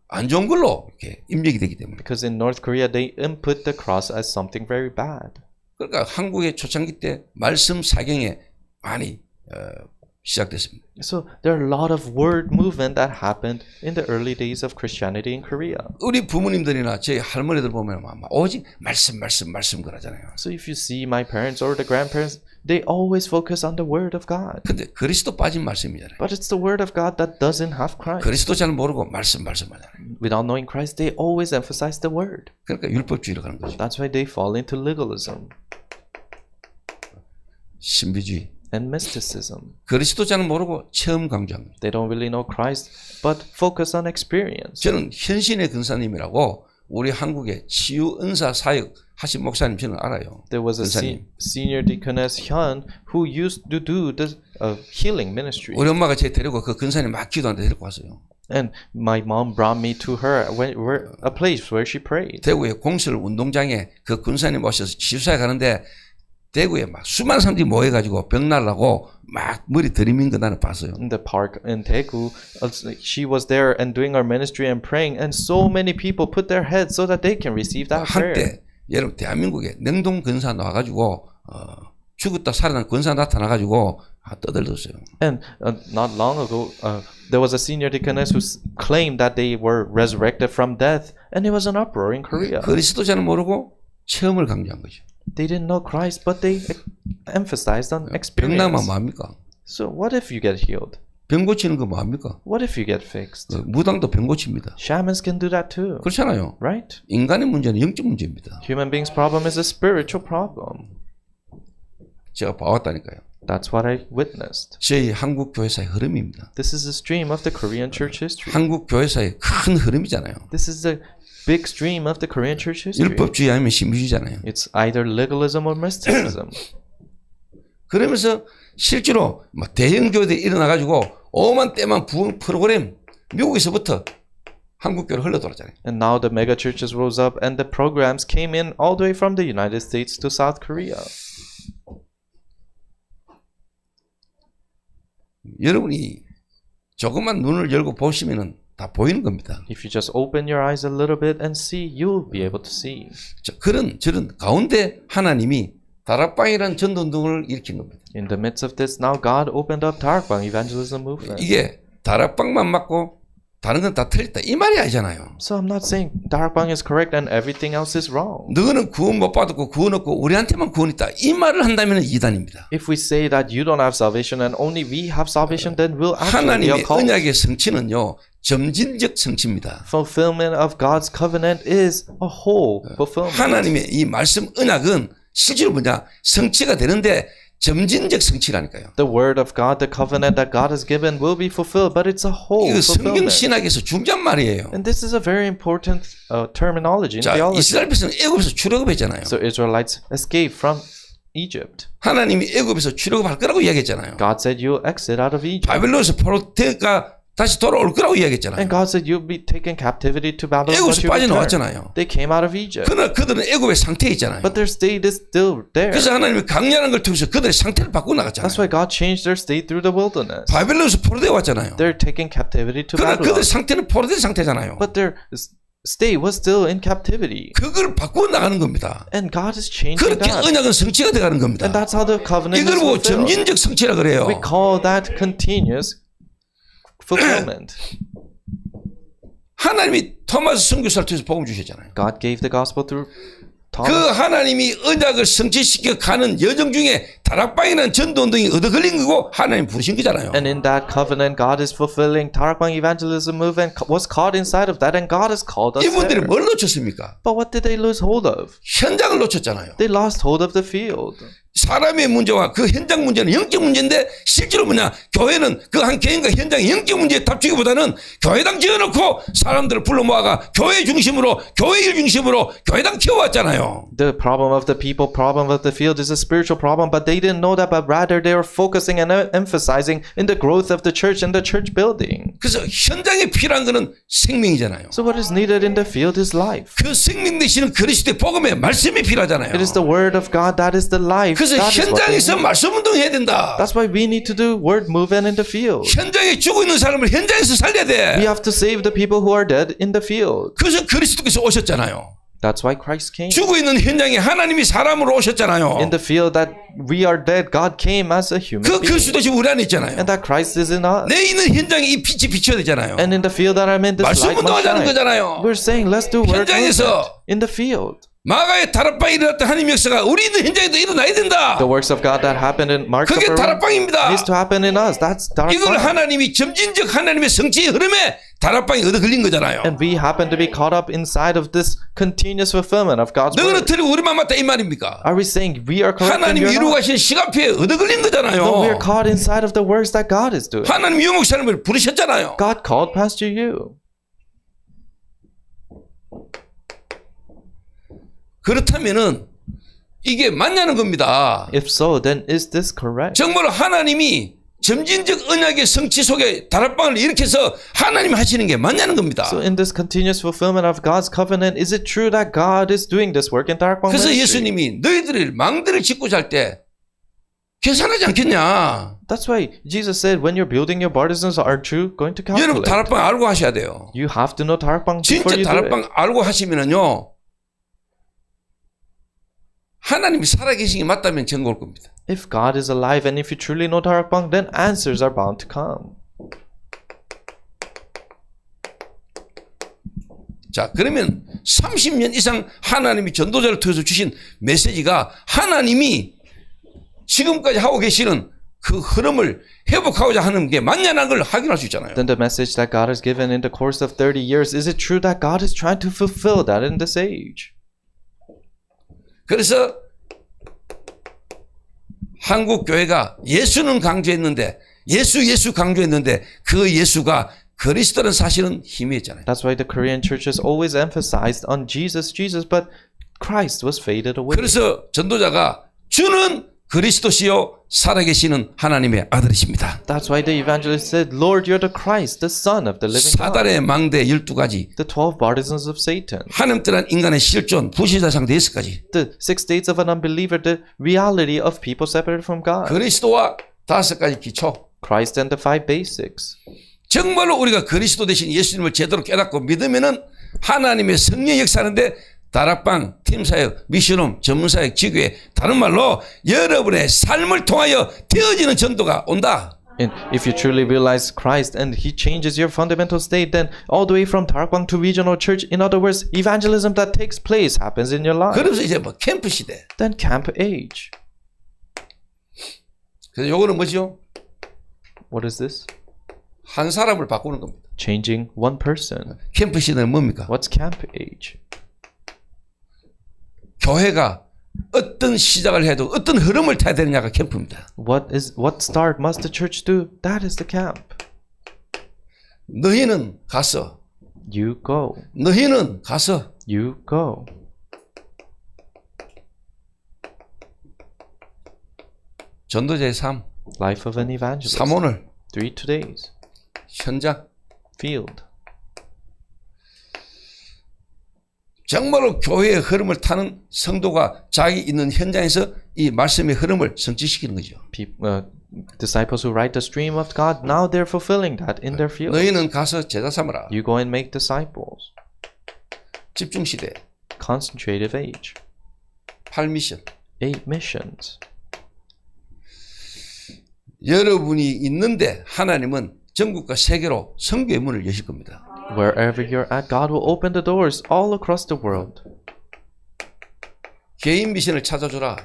안 좋은 걸로 이렇게 입력이 되기 때문에. Because in North Korea, they input the cross as something very bad. 그러니까 한국의 초창기 때 말씀 사경에 많이 시작됐습니다. So there are a lot of word movement that happened in the early days of Christianity in Korea. 우리 부모님들이나 제 할머니들 보면 막 오직 말씀 그러잖아요. So if you see my parents or the grandparents, they always focus on the word of God. 근데 그리스도 빠진 말씀이잖아요. But it's the word of God that doesn't have Christ. 그리스도 잘 모르고 말씀 하잖아요. Without knowing Christ, they always emphasize the word. 그러니까 율법주의로 가는 거죠. That's why they fall into legalism 신비주의. and mysticism. 그리스도 잘 모르고 체험 강조합니다. They don't really know Christ, but focus on experience. 저는 현신의 근사님이라고 우리 한국의 치유 은사 사역 하신 목사님 저는 알아요. There was a 근사님. senior deaconess Hyun who used to do the healing ministry. 우리 엄마가 제 데리고 그 근사님 막 기도하는데 데리고 왔어요. And my mom brought me to her where a place where she prayed. 대구의 공설 운동장에 그 근사님 오셔서 치유사에 가는데 대구에 막 수많은 사람들이 모여가지고 병 날라고 막 머리 들이민 거 나는 봤어요. In the park in Daegu, she was there and doing our ministry and praying, and so many people put their heads so that they can receive that prayer. 한때 여러분 대한민국에 냉동 근사 나와가지고 죽었다 살아난 근사 나타나가지고 떠들었어요. And not long ago, there was a senior deaconess who claimed that they were resurrected from death, and it was an uproar in Korea. 그리스도 잘 모르고 체험을 강조한 거죠. They didn't know Christ, but they emphasized on 병 experience. 나면 뭐합니까? So what if you get healed? 병 고치는 거 뭐합니까? What if you get fixed? 무당도 병 고칩니다. Shamans can do that too, 그렇잖아요. right? 인간의 문제는 영적 문제입니다. Human beings' problem is a spiritual problem. 제가 봐왔다니까요. That's what I witnessed. 저희 한국 교회사의 흐름입니다. This is a stream of the Korean church history. 한국 교회사의 큰 흐름이잖아요. This is the big stream of the Korean church history. 율법주의 아니면 신비주의잖아요. It's either legalism or mysticism. 그러면서 실제로 막 대형 교회들이 일어나가지고 오만 때만 부흥 프로그램 미국에서부터 한국 교회로 흘러돌았잖아요. And now the mega churches rose up and the programs came in all the way from the United States to South Korea. 여러분이 조금만 눈을 열고 보시면은 다 보이는 겁니다. If you just open your eyes a little bit and see, you'll be able to see. 그런 저런 가운데 하나님이 다락방이라는 전도운동을 일으킨 겁니다. In the midst of this, now God opened up Darakbang evangelism movement. 이게 다락방만 맞고 다른 건 다 틀렸다 이 말이 아니잖아요. So I'm not saying 다락방 is correct and everything else is wrong. 너는 구원 못 받았고 구원 없고 우리한테만 구원 있다 이 말을 한다면 이단입니다. If we say that you don't have salvation and only we have salvation, then we'll actually be a 하나님의 cult. 언약의 성취는요 점진적 성취입니다. Fulfillment of God's covenant is a whole fulfillment. 하나님의 이 말씀 언약은 실제로 뭐냐 성취가 되는데 점진적 성취라니까요. The word of God, the covenant that God has given will be fulfilled, but it's a whole 이거 성경 fulfillment. 신학에서 중요한 말이에요. And this is a very important terminology in 자, theology. 이스라엘 백성은 애굽에서 출애굽했잖아요. So Israelites escaped from Egypt. 하나님이 애굽에서 출애굽할 거라고 이야기했잖아요. God said you'll exit out of Egypt. 바벨론에서 포로테가 다시 돌아올 거라고 이야기했잖아요. And God said you'll be taken captivity to Babylon. 애굽에서 but you return. 빠져나왔잖아요. They came out of Egypt. 그러나 그들은 애굽의 상태에 있잖아요. But their state is still there. 그래서 하나님이 강렬한 걸 통해서 그들의 상태를 바꾸어 나갔잖아요. That's why God changed their state through the wilderness. 바벨론에서 포로되어 왔잖아요. They're taken captivity to 그러나 Babylon. 그들의 상태는 포로된 상태잖아요. But their state was still in captivity. 그걸 바꾸어 나가는 겁니다. And God is changing 그렇게 that. 언약은 성취가 돼가는 겁니다. And that's how the covenant 이걸 is 보고 fulfilled. 점진적 성취라 그래요. We call that continuous fulfillment. 하나님이 토마스 선교사를 통해서 복음 주셨잖아요. God gave the gospel through 그 Thomas. 하나님이 언약을 성취시켜 가는 여정 중에 다락방이라는 전도운동이 얻어 걸린 거고 하나님 부르신 거잖아요. And in that covenant, God is fulfilling. Tarakbang evangelism movement was caught inside of that, and God has called us 이분들이 there. 뭘 놓쳤습니까? But what did they lose hold of? 현장을 놓쳤잖아요. They lost hold of the field. 사람의 문제와 그 현장 문제는 영적 문제인데 실제로 뭐냐 교회는 그 한 개인과 현장의 영적 문제에 답주기보다는 교회당 지어놓고 사람들을 불러 모아가 교회 중심으로 교회 일 중심으로 교회당 키워왔잖아요. The problem of the people, problem of the field is a spiritual problem, but they didn't know that, but rather they were focusing and emphasizing in the growth of the church and the church building. 그래서 현장에 필요한 거는 생명이잖아요. So what is needed in the field is life. 그 생명 되시는 그리스도의 복음의 말씀이 필요하잖아요. It is the word of God that is the life. 그래서 That is what they 현장에서 need. 말씀 운동해야 된다. That's why we need to do word movement in the field. 현장에 죽어 있는 사람을 현장에서 살려야 돼. We have to save the people who are dead in the field. 그래서 그리스도께서 오셨잖아요. That's why Christ came. 죽어 있는 현장에 하나님이 사람으로 오셨잖아요. In the field that we are dead, God came as a human 그 being. 그리스도 지금 우리 안에 있잖아요. And that Christ is in us. 내 있는 현장에 이 빛이 비춰야 되잖아요. And in the field that I'm in, this 말씀 light must 운동하자는 shine. 거잖아요. We're saying let's do word 현장에서 movement in the field. 마가의 다락방에 일어났던 하나님 역사가 우리 있는 현장에도 일어나야 된다. The works of God that happened in Mark's 그게 upper room 다락방입니다. needs to happen in us. That's 이걸 다락방. 하나님이 점진적 하나님의 성취의 흐름에 다락방에 얻어 걸린 거잖아요. And we happen to be caught up inside of this continuous fulfillment of God's 너는 word. 틀리고 우리만 맞다 이 말입니까? Are we saying we are correct and 하나님이 you're 이루고 not? 가신 시간표에 얻어 걸린 거잖아요. No, we are caught inside of the works that God is doing. 하나님 유목사님을 부르셨잖아요. God called Pastor you. 그렇다면은 이게 맞냐는 겁니다. If so, then is this correct? 정말 하나님이 점진적 언약의 성취 속에 다락방을 일으켜서 하나님 하시는 게 맞냐는 겁니다. So in this continuous fulfillment of God's covenant, is it true that God is doing this work in 다락방 그래서 ministry? 예수님이 너희들이 망대를 짓고 잘 때 계산하지 않겠냐. That's why Jesus said, when you're building your partisans, aren't you going to 여러분 calculate? 다락방 알고 하셔야 돼요. You have to know 다락방 진짜 before you do it. 다락방 알고 하시면은요 하나님이 살아계신 게 맞다면 증거 올 겁니다. If God is alive and if you truly know 다락방, then answers are bound to come. 자, 그러면 30년 이상 하나님이 전도자를 통해서 주신 메시지가 하나님이 지금까지 하고 계시는 그 흐름을 회복하고자 하는 게 맞냐는 걸 확인할 수 있잖아요. Then the message that God has given in the course of 30 years, is it true that God is trying to fulfill that in this age? 그래서 한국 교회가 예수는 강조했는데 예수 강조했는데 그 예수가 그리스도라는 사실은 희미했잖아요. That's why the Korean church has always emphasized on Jesus, but Christ was faded away. 그래서 전도자가 주는 그리스도시요 살아계시는 하나님의 아들이십니다. That's why the evangelist said, Lord, you're the Christ, the Son of the living God. 사단의 망대 12가지, The 12 partisans of Satan. 한염뜰한 인간의 실존, 부실자 상대 6가지, The 6 states of an unbeliever, the reality of people separated from God. 그리스도와 5가지 기초. Christ and the 5 basics. 정말로 우리가 그리스도 대신 예수님을 제대로 깨닫고 믿으면은 하나님의 성령 역사하는데 다락방, 팀사역, 미션홈, 전문사역, 지교회 다른 말로 여러분의 삶을 통하여 되어지는 전도가 온다. And if you truly realize Christ and He changes your fundamental state, then all the way from Tarkwang to regional church, in other words, evangelism that takes place happens in your life. 그러면서 이제 뭐 캠프 시대. Then camp age. 그래서 요거는 뭐죠? What is this? 한 사람을 바꾸는 겁니다. Changing one person. 캠프 시대는 뭡니까? What's camp age? 교회가 어떤 시작을 해도 어떤 흐름을 타야 되느냐가 캠프입니다. What start must the church do? That is the camp. 너희는 가서, You go. 너희는 가서 You go. 전도자의 삶, Life of an evangelist. 3오늘 3 days. 현장, Field. 정말로 교회의 흐름을 타는 성도가 자기 있는 현장에서 이 말씀의 흐름을 성취시키는 거죠. Disciples who ride the stream of God, now they're fulfilling that in their field. 너희는 가서 제자 삼으라. You go and make disciples. 집중 시대, Concentrative age. 8미션. 8 missions. 여러분이 있는데 하나님은 전국과 세계로 선교의 문을 여실 겁니다. Wherever you're at, God will open the doors all across the world. 개인 미션을 찾아주라.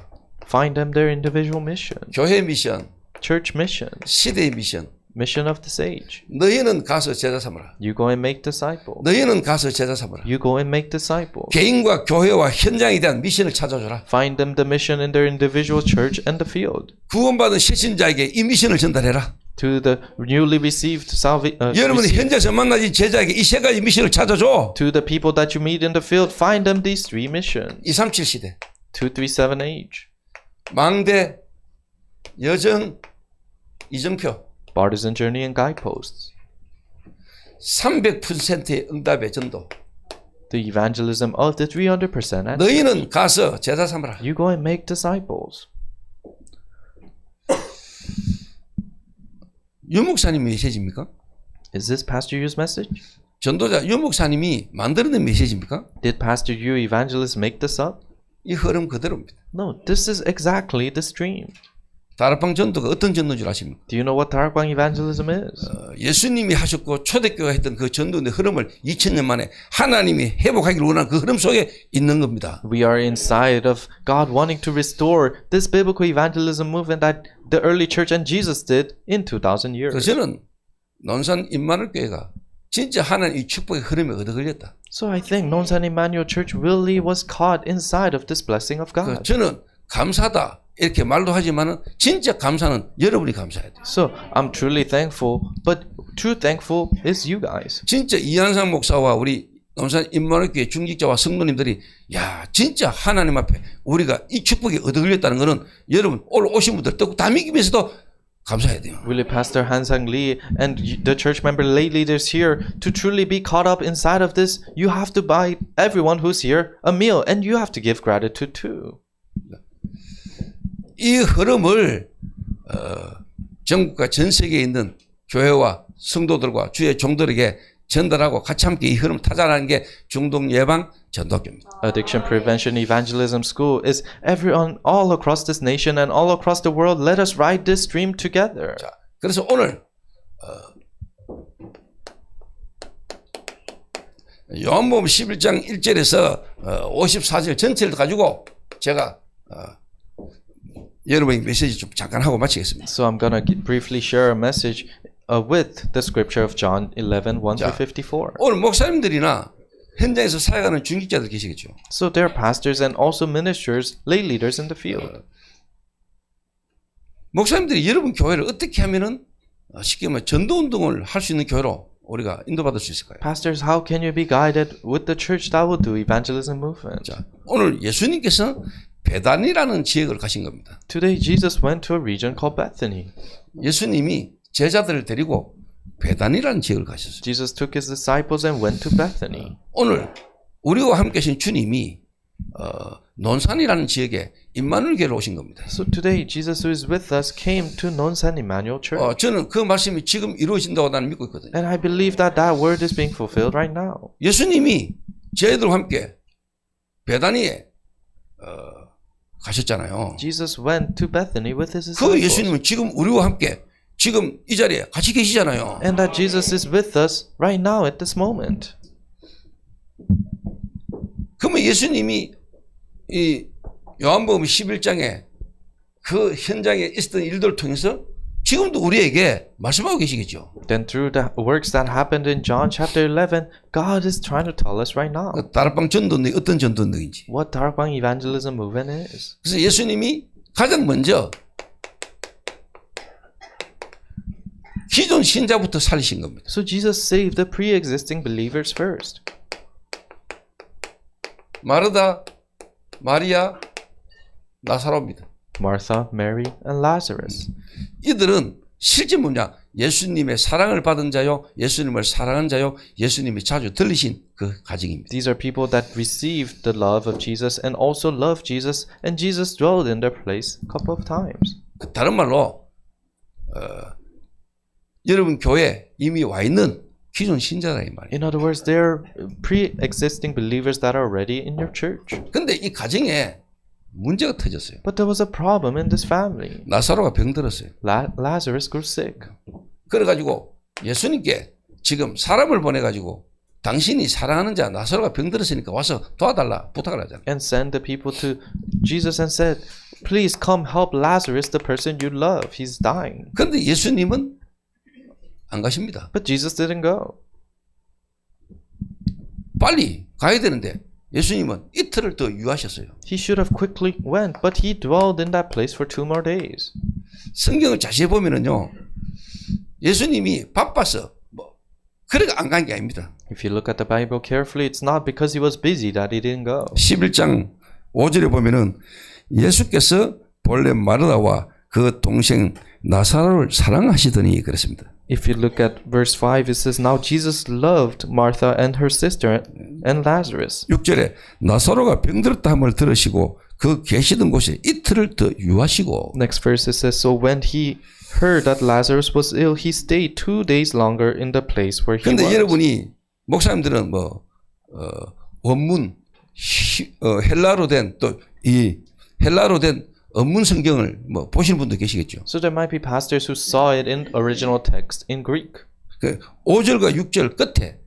Find them their individual mission. 교회 미션, Church mission. 시대의 미션. Mission of this age. 너희는 가서 제자 삼으라. You go and make disciples. 너희는 가서 제자 삼으라. You go and make disciples. 개인과 교회와 현장에 대한 미션을 찾아주라. Find them the mission in their individual church and the field. 구원받은 신자에게 이 미션을 전달해라. To the newly received 여러분이 현장에서 만나진 제자에게 이 세 가지 미션을 찾아줘. to the people that you meet in the field, find them these 3 missions. 237 시대. 237 age. 망대, 여정, 이정표. Partisan journey and guideposts. 300%의 응답의 전도. The evangelism of the 300%. And 너희는 가서 제자 삼으라. you go and make disciples. 유 목사님 메시지입니까? Is this Pastor Yu's message? 전도자 유 목사님이 만들어낸 메시지입니까? Did Pastor Yu evangelist make this up? 이 흐름 그대로입니다. No, this is exactly the stream. 다락방 전도가 어떤 전도인 줄 아십니까? Do you know what Tarkwang evangelism is? 예수님이 하셨고 초대교회가 했던 그 전도의 흐름을 2000년 만에 하나님이 회복하기를 원하는 그 흐름 속에 있는 겁니다. We are inside of God wanting to restore this biblical evangelism movement that the early church and Jesus did in 2000 years. 그래서 저는 논산 임마누엘 교회가 진짜 하나님 이 축복의 흐름에 얻어 걸렸다. So I think Nonsan Emmanuel Church really was caught inside of this blessing of God. 저는 감사하다 이렇게 말도 하지만은 진짜 감사는 여러분이 감사해야 돼요. So I'm truly thankful, but true thankful is you guys. 진짜 이한상 목사와 우리 논산 임마누엘 교회 중직자와 성도님들이 야 진짜 하나님 앞에 우리가 이 축복이 얻어 걸렸다는 거는 여러분 오늘 오신 분들 또 다 믿으면서도 감사해야 돼요. Really, Pastor Hansang Lee and the church member lay leaders here, to truly be caught up inside of this, you have to buy everyone who's here a meal, and you have to give gratitude too. 이 흐름을 전국과 전 세계에 있는 교회와 성도들과 주의 종들에게 전달하고 같이 함께 이 흐름 타자라는 게 중동 예방 전도학교입니다. Addiction Prevention Evangelism School is everyone all across this nation and all across the world. Let us ride this stream together. 자, 그래서 오늘 요한복음 11장 1절에서 54절 전체를 가지고 제가 여러분의 메시지 좀 잠깐 하고 마치겠습니다. So I'm gonna briefly share a message with the scripture of John 11, 1 through 54. 오늘 목사님들이나 현장에서 사역하는 중직자들 계시겠죠. So there are pastors and also ministers, lay leaders in the field. 목사님들이 여러분 교회를 어떻게 하면은 쉽게 말하면 전도 운동을 할 수 있는 교회로 우리가 인도받을 수 있을까요? Pastors, how can you be guided with the church that will do evangelism movement? 자, 오늘 예수님께서 베단이라는 지역을 가신 겁니다. Today, Jesus went to a region called Bethany. 예수님이 제자들을 데리고 베단이라는 지역을 가셨어요. Jesus took his disciples and went to Bethany. 오늘 우리와 함께 하신 주님이 논산이라는 지역에 임마누엘 교회로 오신 겁니다. So today, Jesus who is with us came to Nonsan Emmanuel Church. 저는 그 말씀이 지금 이루어진다고 나는 믿고 있거든요. And I believe that that word is being fulfilled right now. 예수님이 저희들과 함께 베다니에 가셨잖아요. Jesus went to Bethany with his 그 disciples. 예수님은 지금 우리와 함께 지금 이 자리에 같이 계시잖아요. And that Jesus is with us right now at this moment. 그러면 예수님이 이 요한복음 11장에 그 현장에 있었던 일들을 통해서 지금도 우리에게 말씀하고 계시겠죠. Then through the works that happened in John chapter 11, God is trying to tell us right now 그 다락방 전도는 어떤 전도인지. what Darakbang evangelism movement is. 그래서 예수님이 가장 먼저 기존 신자부터 살리신 겁니다. So Jesus saved the pre-existing believers first. 마르다, 마리아, 나사로입니다. Martha, Mary, and Lazarus. 이들은 실제 뭐냐? 예수님의 사랑을 받은 자요, 예수님을 사랑한 자요, 예수님이 자주 들리신 그 가정입니다. These are people that received the love of Jesus and also loved Jesus, and Jesus dwelled in their place a couple of times. 다른 말로 여러분 교회에 이미 와 있는 기존 신자다 이 말이에요. In other words, they're pre-existing believers that are already in your church. 근데 이 가정에 문제가 터졌어요. But there was a problem in this family. 나사로가 병들었어요. Lazarus grew sick. 그래가지고 예수님께 지금 사람을 보내가지고 당신이 사랑하는 자 나사로가 병들었으니까 와서 도와달라 부탁을 하잖아요. And sent the people to Jesus and said, please come help Lazarus, the person you love. He's dying. 그런데 예수님은 안 가십니다. But Jesus didn't go. 빨리 가야 되는데 예수님은 이틀을 더 유하셨어요. He should have quickly went, but he dwelled in that place for 2 more days. 성경을 자세히 보면은요, 예수님이 바빠서 그래가 안 간 게 아닙니다. If you look at the Bible carefully, it's not because he was busy that he didn't go. 11장 5절에 보면은 예수께서 본래 마르다와 그 동생 나사로를 사랑하시더니 그랬습니다. If you look at verse 5, it says, Now Jesus loved Martha and her sister and Lazarus. 6절에 나사로가 병들었다 함을 들으시고 그 계시던 곳에 이틀을 더 유하시고 Next verse it says, So when he heard that Lazarus was ill, he stayed 2 days longer in the place where he 그런데 was. 여러분이 목사님들은 원문 헬라로 된 또 이 헬라로 된 원문 성경을 보시는 분도 계시겠죠. So there might be pastors who saw it in original text in Greek. 그 5절과 6절 끝에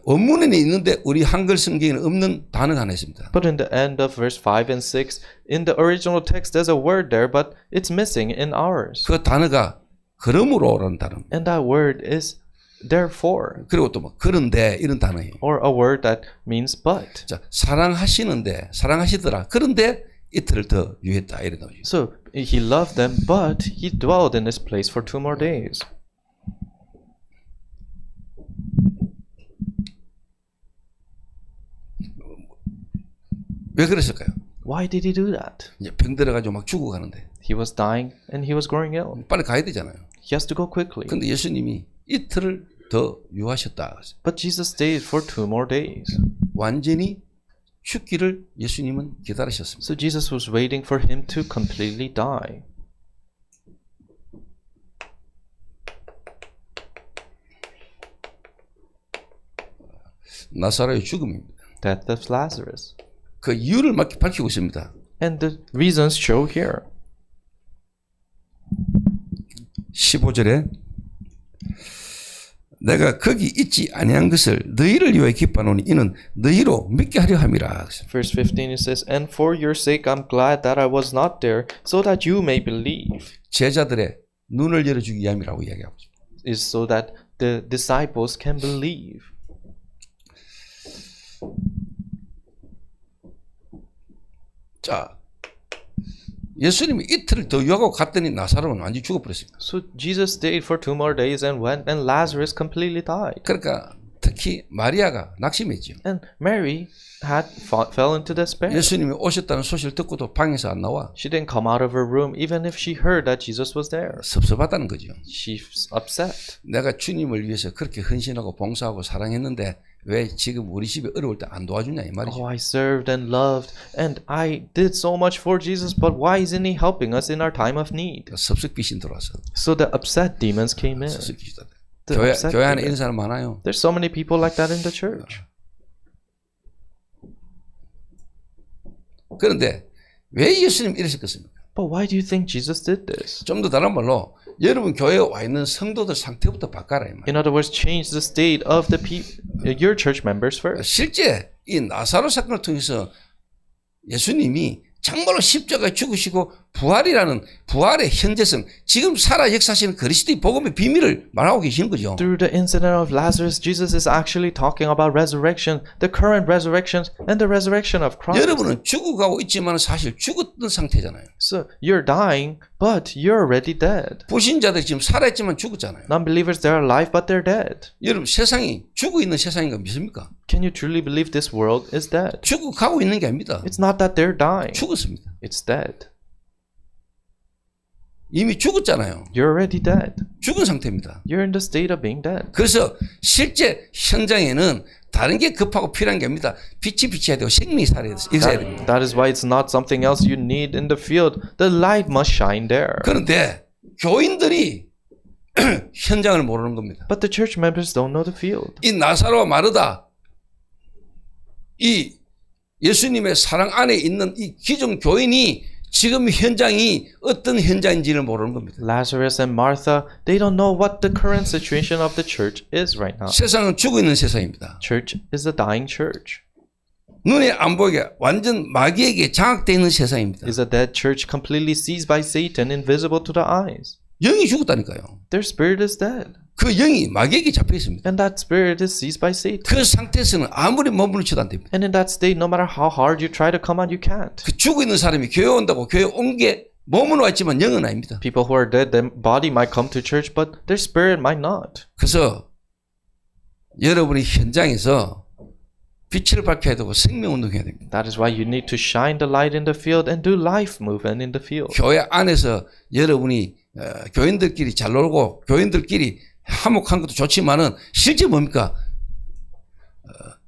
원문에는 있는데 우리 한글 성경에는 없는 단어가 하나 있습니다. But in the end of verse 5 and 6, in the original text there's a word there, but it's missing in ours. 그 단어가 그러므로라는 단어입니다. And that word is therefore, 그리고 또 그런데 이런 단어예요. or a word that means but. 자, 사랑하시더라. 그런데 이틀을 더 유했다 이런 거죠. So he loved them, but he dwelled in this place for 2 more days. 왜 그랬을까요? Why did he do that? 이제 병들어가지고 막 죽어가는데 He was dying and he was growing ill. 빨리 가야 되잖아요. He has to go quickly. 근데 예수님이 이틀을 더 유하셨다. But Jesus stayed for 2 more days. 완전히 죽기를 예수님은 기다리셨습니다. So Jesus was waiting for him to completely die. 나사로의 죽음입니다. Death of Lazarus. 그 이유를 밝히고 있습니다. And the reasons show here. 15절에 내가 거기 있지 아니한 것을 너희를 위하여 기뻐하노니 이는 너희로 믿게 하려 함이라. Verse 15 it says, And for your sake I'm glad that I was not there, so that you may believe. 제자들의 눈을 열어주기 위함이라고 이야기하고 있습니다. Is so that the disciples can believe. 자, 예수님이 이틀을 더 유하고 갔더니 나사로는 완전히 죽어버렸습니다. So Jesus stayed for 2 more days and went, and Lazarus completely died. 그러니까 특히 마리아가 낙심했죠. And Mary fell into despair. 예수님이 오셨다는 소식을 듣고도 방에서 안 나와. She didn't come out of her room even if she heard that Jesus was there. 섭섭하다는 거죠. She's upset. 내가 주님을 위해서 그렇게 헌신하고 봉사하고 사랑했는데 왜 지금 우리 집에 어려울 때 안 도와주냐 이 말이죠. Oh, I served and loved and I did so much for Jesus, but why isn't he helping us in our time of need? 섭섭 귀신 들어와서. So the upset demons came in. 섭섭 귀신. The upset 교회 안에 demons. 이런 사람 많아요. There's so many people like that in the church. 그런데 왜 예수님 이러셨겠습니까? But why do you think Jesus did this? 좀 더 다른 말로 여러분 교회에 와 있는 성도들 상태부터 바꿔라 이 말. In other words, change the state of the your church members first. 실제 이 나사로 사건을 통해서 예수님이 정말로 십자가에 죽으시고 부활이라는 부활의 현재성, 지금 살아 역사하시는 그리스도의 복음의 비밀을 말하고 계시는 거죠. Through the incident of Lazarus, Jesus is actually talking about resurrection, the current resurrection, and the resurrection of Christ. 여러분은 죽어가고 있지만 사실 죽었던 상태잖아요. So you're dying, but you're already dead. 불신자들이 지금 살아있지만 죽었잖아요. Non-believers, they're alive, but they're dead. 여러분 세상이 죽어 있는 세상인 거 믿습니까? Can you truly believe this world is dead? 죽어가고 있는 게 아닙니다. It's not that they're dying. 죽었습니다. It's dead. 이미 죽었잖아요. You're already dead. 죽은 상태입니다. You're in the state of being dead. 그래서 실제 현장에는 다른 게 급하고 필요한 게 아닙니다. 빛이 비쳐야 되고 생명이 살아야 됩니다. That is why it's not something else you need in the field. The light must shine there. 그런데 교인들이 현장을 모르는 겁니다. But the church members don't know the field. 이 나사로와 마르다, 이 예수님의 사랑 안에 있는 이 기존 교인이 지금 현장이 어떤 현장인지를 모르는 겁니다. Lazarus and Martha, they don't know what the current situation of the church is right now. 세상은 죽어 있는 세상입니다. Church is a dying church. 눈에 안 보이게 완전 마귀에게 장악되어 있는 세상입니다. Is a dead church completely seized by Satan, invisible to the eyes. 영이 죽었다니까요. Their spirit is dead. 그 영이 마귀에게 잡혀 있습니다. And that spirit is seized by Satan. 그 상태에서는 아무리 몸부림쳐도 안 됩니다. And in that state, no matter how hard you try to come out, you can't. 그 죽어 있는 사람이 교회 온다고 교회 온 게 몸은 와 있지만 영은 아닙니다. People who are dead, their body might come to church, but their spirit might not. 그래서 여러분이 현장에서 빛을 밝혀야 되고 생명운동해야 됩니다. That is why you need to shine the light in the field and do life movement in the field. 교회 안에서 여러분이 교인들끼리 잘 놀고 교인들끼리 화목한 것도 좋지만은 실제 뭡니까?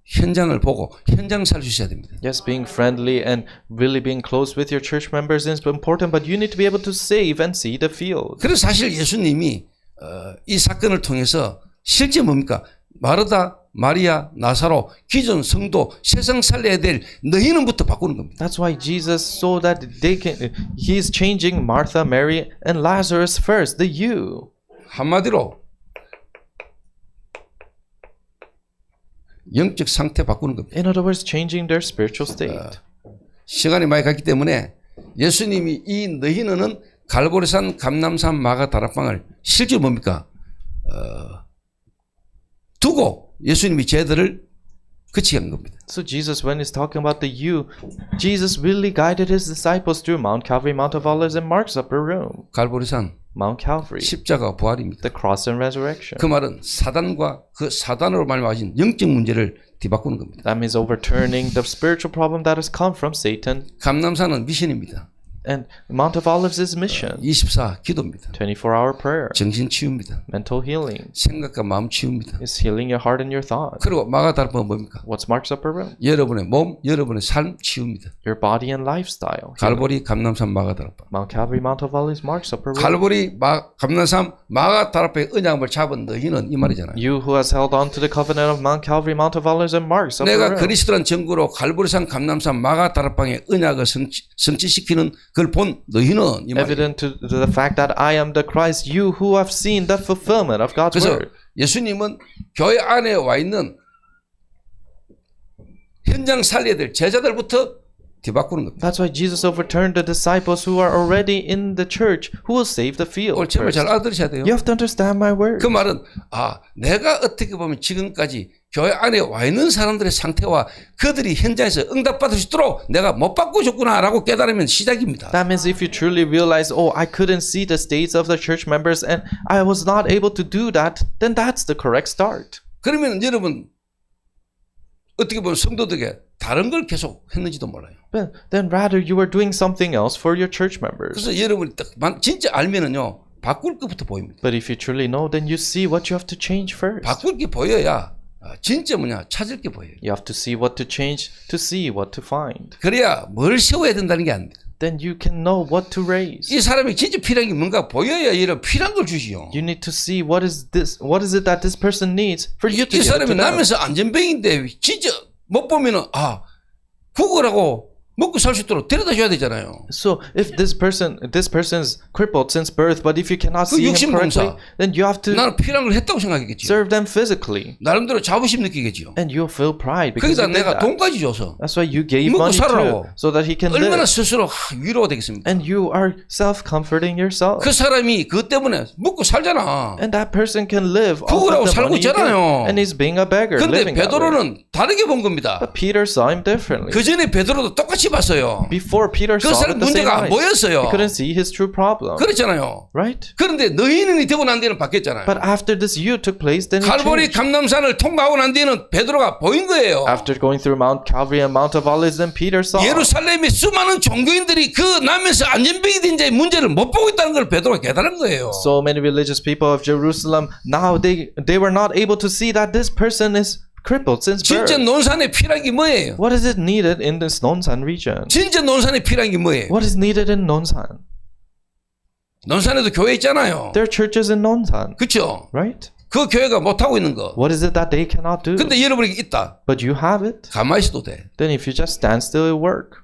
현장을 보고 현장 살 수 있어야 됩니다. Yes, being friendly and really being close with your church members is important, but you need to be able to save and see the field. 그래서 사실 예수님이 이 사건을 통해서 실제 뭡니까? 마르다, 마리아, 나사로, 기존 성도, 세상 살려야 될 너희는부터 바꾸는 겁니다. That's why Jesus saw that he is changing Martha, Mary, and Lazarus first, the you. 한마디로 영적 상태 바꾸는 겁니다. In other words, changing their spiritual state. 시간이 많이 갔기 때문에 예수님이 이 너희는 갈보리산, 감람산, 마가 다락방을 실제 뭡니까? 두고 예수님이 제들을 그치게 한 겁니다. So Jesus, when he's talking about the you, Jesus really guided his disciples through Mount Calvary, Mount of Olives, and Mark's upper room. 갈보리산, Mount Calvary, 십자가, 부활입니다. the cross and resurrection. 그 말은 사단과 그 사단으로 말미암은 영적 문제를 뒤바꾸는 겁니다. That means overturning the spiritual problem that has come from Satan. 감람산은 미션입니다. And Mount of Olives is mission. 24 기도입니다. 24-hour prayer. 정신 치유입니다. Mental healing. 생각과 마음 치유입니다. Is healing your heart and your thoughts. 그리고 마가 다락방은 뭡니까? What's Mark's upper room? 여러분의 몸, 여러분의 삶 치유입니다. Your body and lifestyle. 갈보리, 감람산, 마가 다락방. Mount Calvary, Mount of Olives, Mark's upper room. 갈보리, 감람산, 마가 다락방의 언약을 잡은 너희는 이 말이잖아요. You who has held on to the covenant of Mount Calvary, Mount of Olives, and Mark's upper 내가 room. 그리스도란 증거로 갈보리산, 감람산, 마가 다락방의 언약을 성취시키는 그걸 본 너희는 이 말이에요. Evident to the fact that I am the Christ, you who have seen the fulfillment of God's 그래서 word. 예수님은 교회 안에 와 있는 현장 살려야 될 제자들부터 뒤바꾸는 겁니다. That's why Jesus overturned the disciples who are already in the church, who will save the field. 오늘 제발 first. 잘 알아들으셔야 돼요. You have to understand my word. 그 말은 내가 어떻게 보면 지금까지 교회 안에 와 있는 사람들의 상태와 그들이 현장에서 응답받을 수 있도록 내가 못 바꾸셨구나라고 깨달으면 시작입니다. That means if you truly realize, I couldn't see the states of the church members and I was not able to do that, then that's the correct start. 그러면 여러분 어떻게 보면 성도들에게 다른 걸 계속 했는지도 몰라요. But then rather you were doing something else for your church members. 그래서 여러분이 딱 진짜 알면은요 바꿀 것부터 보입니다. But if you truly know, then you see what you have to change first. 바꿀 게 보여야 진짜 찾을 게 보여요. You have to see what to change to see what to find. 그래야 뭘 세워야 된다는 게 아닙니다. Then you can know what to raise. 이 사람이 진짜 필요한 게 뭔가 보여야 이런 필요한 걸 주시오. You need to see what is it that this person needs for you to 이 give it 사람이 to them. 나면서 안전병인데 진짜 못 보면은 구걸하고 먹고 살 수 있도록 데려다 줘야 되잖아요. So if this person's crippled since birth, but if you cannot see him correctly, 육신봉사. then you have to 나는 필요한 걸 했다고 생각하겠지요. serve them physically, 나름대로 자부심 느끼겠지요. and you'll feel pride because 거기다 you did 내가 that. 돈까지 줘서 That's why you gave 먹고 money 살아라고. too, so that he can 얼마나 live. 스스로 위로가 되겠습니까? And you are self-comforting yourself. 그 사람이 그것 때문에 먹고 살잖아. And that person can live off 그거라고 of the 살고 money you give. 있잖아요. And he's being a beggar, 근데 living that way. 베드로는 다르게 본 겁니다. But Peter saw him differently. 그 전에 베드로도 똑같이 봤어요. Before Peter 그 saw 사람 it the same 문제가 안 eyes. 보였어요. He couldn't see his true problem. 그렇잖아요. Right? 그런데 너희는 되고 난 뒤에는 바뀌었잖아요. But after this you took place, then he 갈보리 changed. 감람산을 통과하고 난 뒤에는 베드로가 보인 거예요. After going through Mount Calvary and Mount of Olives, then Peter saw. 예루살렘의 수많은 종교인들이 그 나면서 안전병이 된 자의 문제를 못 보고 있다는 걸 베드로가 깨달은 거예요. So many religious people of Jerusalem, now they were not able to see that this person is crippled since birth. 진짜 논산에 필요한 게 뭐예요? What is it needed in this Nonsan region? 진짜 논산에 필요한 게 뭐예요? What is needed in Nonsan? 논산에도 교회 있잖아요. There are churches in Nonsan, 그렇죠? right? 그 교회가 못하고 있는 거. What is it that they cannot do? 근데 여러분에게 있다. But you have it. 가만히 있어도 돼. Then if you just stand still, it work.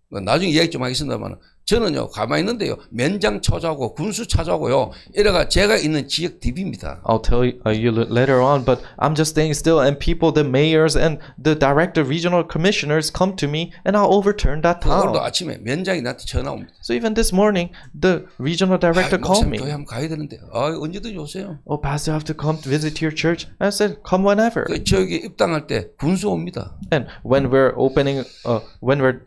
나중에 이야기 좀 하겠습니다만 저는요 가만히 있는데요 면장 찾아오고 군수 찾아오고요 이래가 제가 있는 지역 DB입니다. I'll tell you later on, but I'm just staying still, and people, the mayors and the director, regional commissioners come to me, and I'll overturn that 오늘도 town. 아침에 면장이 나한테 전화 옵니다. So even this morning, the regional director called 목사님 me. 교회 한번 가야 되는데 언제든지 오세요. Oh, pastor, I have to come to visit your church. I said, come whenever. 그 저기 입당할 때 군수 옵니다. And when we're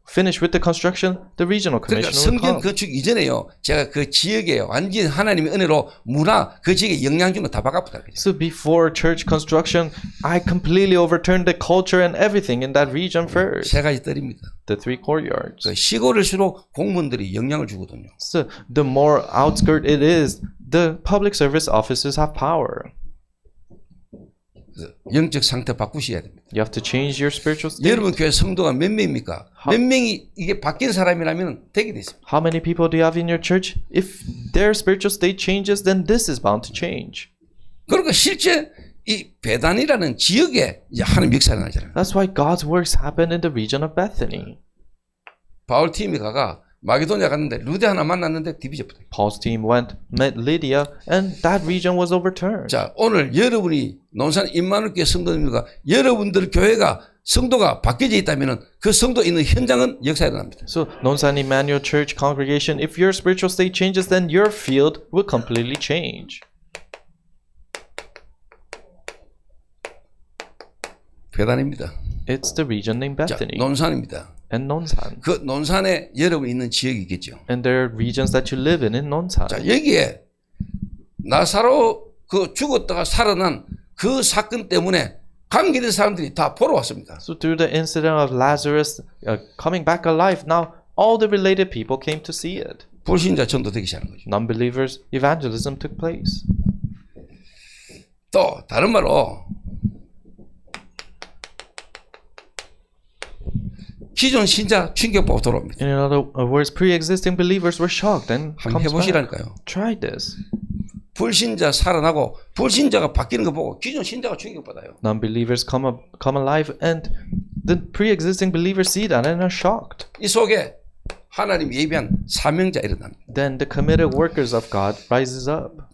finished with the construction, the regional 그러니까 commissioner will 성경 come. 건축 이전에요 제가 그 지역에 완전 하나님의 은혜로 문화 그 지역에 영향 주는 거 다 바꿔버렸다. So before church construction, I completely overturned the culture and everything in that region first. 세 가지 뜰입니다. The 3 courtyards. 그 시골일수록 공무원들이 영향을 주거든요. So the more outskirt it is, the public service officers have power. 그 영적 상태 바꾸셔야 됩니다. You have to change your spiritual state. 여러분 교회 성도가 몇 명입니까? 몇 명이 이게 바뀐 사람이라면 되게 돼 있습니다. How many people do you have in your church? If their spiritual state changes, then this is bound to change. 그러니까 실제 이 베단이라는 지역에 이제 하나님 역사가 나잖아요. That's why God's works happen in the region of Bethany. 바울 팀이 가가 마게도냐 갔는데 루데 하나 만났는데 디비졌거든요. Paul's team went, met Lydia, and that region was overturned. 자, 오늘 여러분이 논산 임마누엘교회 성도님과 여러분들 교회가 성도가 바뀌어져 있다면 그 성도 있는 현장은 역사가 일어납니다. So, Nonsan Emmanuel Church congregation, if your spiritual state changes, then your field will completely change. 베단입니다. It's the region named 자, Bethany 논산입니다. and Nonsan. 그 논산에 여러분 있는 지역이겠죠. And there are regions that you live in Nonsan. 자, 여기에 나사로 그 죽었다가 살아난 그 사건 때문에 관계된 사람들이 다 보러 왔습니다. So through the incident of Lazarus coming back alive, now all the related people came to see it. 불신자 전도되기 시작하는 거죠. Non-believers evangelism took place. 또 다른 말로 기존 신자 충격받고 돌아옵니다. In other words, pre-existing believers were shocked and 한번 comes back. 해보시라니까요. Try this. 불신자 살아나고 불신자가 바뀌는 거 보고 기존 신자가 충격받아요. Non-believers come alive, and the pre-existing believers see that and are shocked. 이 속에 하나님 예비한 사명자 일어납니다. Then the committed workers of God rises up.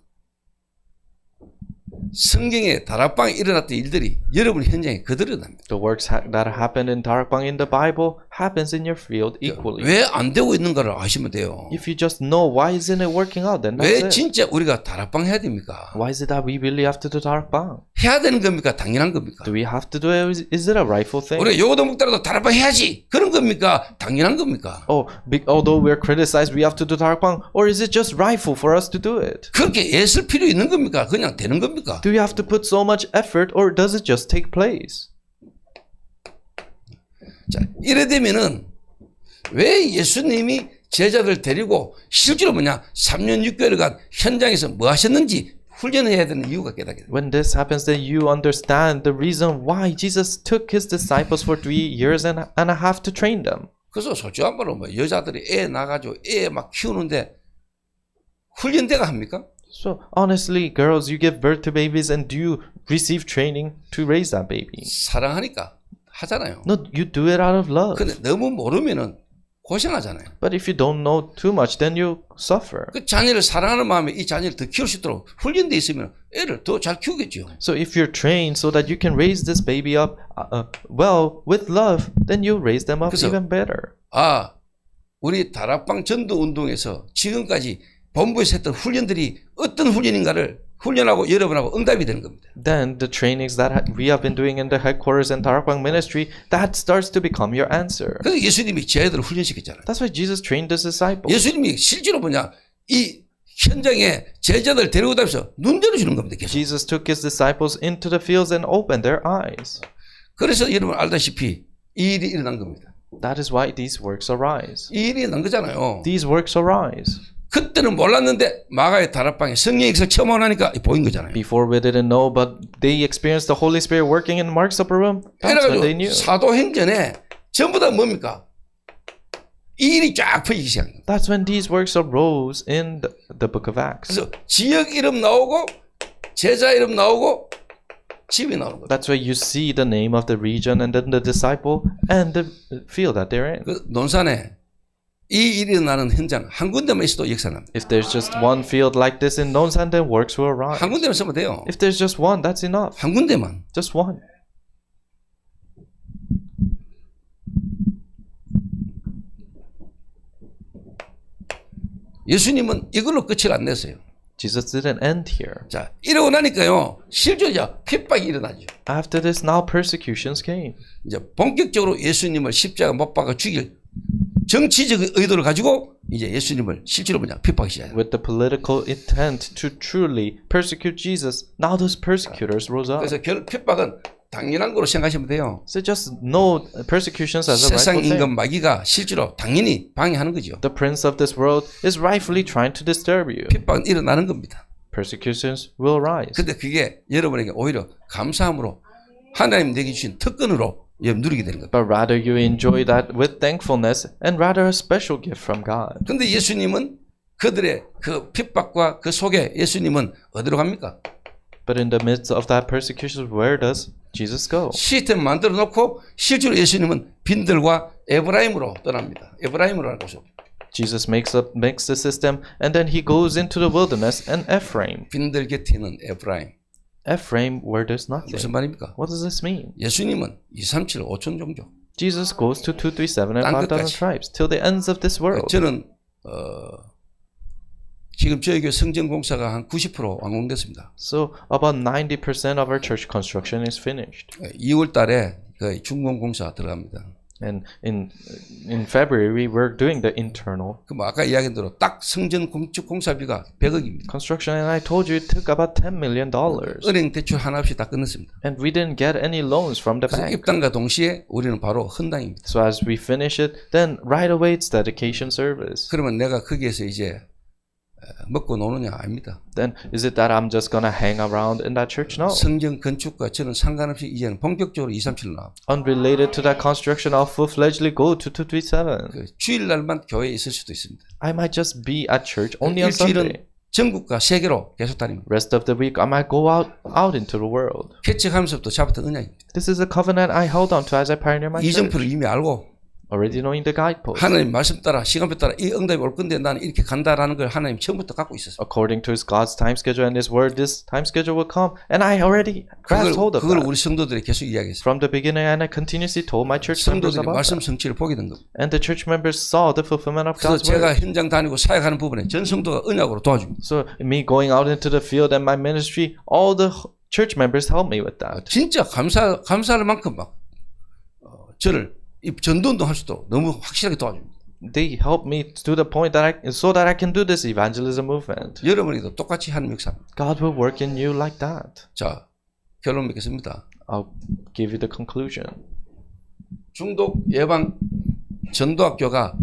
성경에 다락방에 일어났던 일들이 여러분 현장에 그대로 일어납니다. The works that happened in Darakbang in the Bible happens in your field equally. 왜 안 되고 있는가를 아시면 돼요. If you just know why isn't it working out, then 왜 that's it. 진짜 우리가 다락방 해야 됩니까? Why is it that we really have to do Darakbang? 해야 되는 겁니까? 당연한 겁니까? Do we have to do it? Is it a rightful thing? 우리가 요거도 먹더라도 다락방 해야지 그런 겁니까? 당연한 겁니까? Oh, although we're criticized, we have to do Darakbang, or is it just rightful for us to do it? 그렇게 애쓸 필요 있는 겁니까? 그냥 되는 겁니까? Do we have to put so much effort, or does it just take place? 자, 이래 되면은 왜 예수님이 제자들 데리고 실제로 3년 6개월간 현장에서 뭐 하셨는지 훈련해야 되는 이유가 깨닫게 됩니다. When this happens, then you understand the reason why Jesus took his disciples for 3 years and a half to train them. 그래서 솔직한 말로 여자들이 애 낳아가지고 애 막 키우는데 훈련대가 합니까? So honestly, girls, you give birth to babies, and do you receive training to raise that baby? 사랑하니까 하잖아요. No, you do it out of love. 근데 너무 모르면은 고생하잖아요. But if you don't know too much, then you suffer. 그 자녀를 사랑하는 마음에 이 자녀를 더 키울 수 있도록 훈련돼 있으면 애를 더 잘 키우겠죠. So if you're trained so that you can raise this baby up well with love, then you raise them up 그래서- even better. 아, 우리 다락방 전도 운동에서 지금까지 본부에서 했던 훈련들이 어떤 훈련인가를 훈련하고 여러분하고 응답이 되는 겁니다. Then the trainings that we have been doing in the headquarters and Tarakbang ministry, that starts to become your answer. 그래서 예수님이 제자들을 훈련시켰잖아요. That's why Jesus trained his disciples. 예수님이 실제로 뭐냐, 이 현장에 제자들 데리고 다니면서 눈 열어주는 겁니다. 계속. Jesus took his disciples into the fields and opened their eyes. 그래서 여러분 알다시피 이 일이 일어난 겁니다. That is why these works arise. 이 일이 난 거잖아요. These works arise. 그때는 몰랐는데 마가의 다락방에 성령이 있어 처음 오나니까 보인 거잖아요. Before we didn't know, but they experienced the Holy Spirit working in Mark's upper room. That's when they knew. 그래가지고 사도행전에 전부 다 뭡니까? 이 일이 쫙 퍼지기 시작합니다. That's when these works arose in the book of Acts. 그래서 지역 이름 나오고 제자 이름 나오고 집이 나오는 거죠. That's why you see the name of the region and then the disciple and the field that they're in. 그 논산에 이 일이 일어나는 현장 한 군데만 있어도 역사납니다. If there's just one field like this in Nonsan, then works will arise. 한 군데만 쓰면 돼요. If there's just one, that's enough. 한 군데만. Just one. 예수님은 이걸로 끝을 안 냈어요. Jesus didn't end here. 자, 이러고 나니까요. 실제로 핍박이 일어나죠. After this, now persecutions came. 이제 본격적으로 예수님을 십자가 못 박아 죽일 정치적 의도를 가지고 이제 예수님을 실제로 뭐냐 핍박이 시작해요. With the political intent to truly persecute Jesus, now those persecutors rose up. 그래서 핍박은 당연한 거로 생각하시면 돼요. So just know persecutions as a 세상 rightful 임금 thing. 마귀가 실제로 당연히 방해하는 거죠. The prince of this world is rightfully trying to disturb you. 핍박은 일어나는 겁니다. Persecutions will rise. 근데 그게 여러분에게 오히려 감사함으로 하나님 내게 주신 특권으로 누리게 되는 겁니다. But rather you enjoy that with thankfulness and rather a special gift from God. 근데 예수님은 그들의 그 핍박과 그 속에 예수님은 어디로 갑니까? But in the midst of that persecution, where does Jesus go? 시스템 만들어 놓고 실제로 예수님은 빈들과 에브라임으로 떠납니다. 에브라임으로 갈 곳으로. Jesus makes the system and then he goes into the wilderness and Ephraim. 빈들 곁에 있는 에브라임. Ephraim where there's 무슨 nothing. 말입니까? What does this mean? 예수님은 237 5천 종족. Jesus goes to 237 and 땅 5,000 끝까지. tribes till the ends of this world. 저는 지금 저희 교회 성전 공사가 한 90% 완공됐습니다. So about 90% of our church construction is finished. 2월 달에 그 중공 공사 들어갑니다. And in February, we're doing the internal 그럼 아까 이야기한 대로 딱 성전 건축 공사비가 100억입니다. construction. And I told you it took about $10 million. 은행 대출 하나 없이 다 끝냈습니다. And we didn't get any loans from the 그래서 bank. 입당과 동시에 우리는 바로 헌당입니다. So as we finish it, then right away it's dedication service. 그러면 내가 거기에서 이제 먹고 노느냐 아닙니다. Then is it that I'm just gonna hang around in that church? No. 성전 건축과 저는 상관없이 이제는 본격적으로 237로 나옵니다. Unrelated to that construction, I'll full-fledgedly go to 237. 그 주일날만 교회에 있을 수도 있습니다. I might just be at church only on 일주일은 Sunday. 전국과 세계로 계속 다닙니다. Rest of the week, I might go out into the world. 개척하면서부터 잡았던 언약입니다. This is a covenant I held on to as I pioneer my church. 이정표를 이미 알고 Already knowing the guidepost. 하나님 말씀 따라 시간표 따라 이 응답이 올 건데 나는 이렇게 간다라는 걸 하나님 처음부터 갖고 있었어요. According to his God's time schedule and his word, this time schedule will come. And I already grasped hold of 그걸 that 우리 성도들이 계속 이야기했어요. from the beginning, and I continuously told my church members 성도들이 about 말씀 that. 성취를 보게 된 겁니다. And the church members saw the fulfillment of 그래서 God's word. 제가 현장 다니고 사역하는 부분에 전 성도가 언약으로 도와줍니다. So me going out into the field and my ministry, all the church members helped me with that. 진짜 감사할 만큼 막 저를 이 전도운동 할 수도 너무 확실하게 도와줍니다. They helped me to the point that so that I can do this evangelism movement. 여러분이도 똑같이 하는 역사입니다. God will work in you like that. 자, 결론 맺겠습니다. I'll give you the conclusion. 중독 예방 전도학교가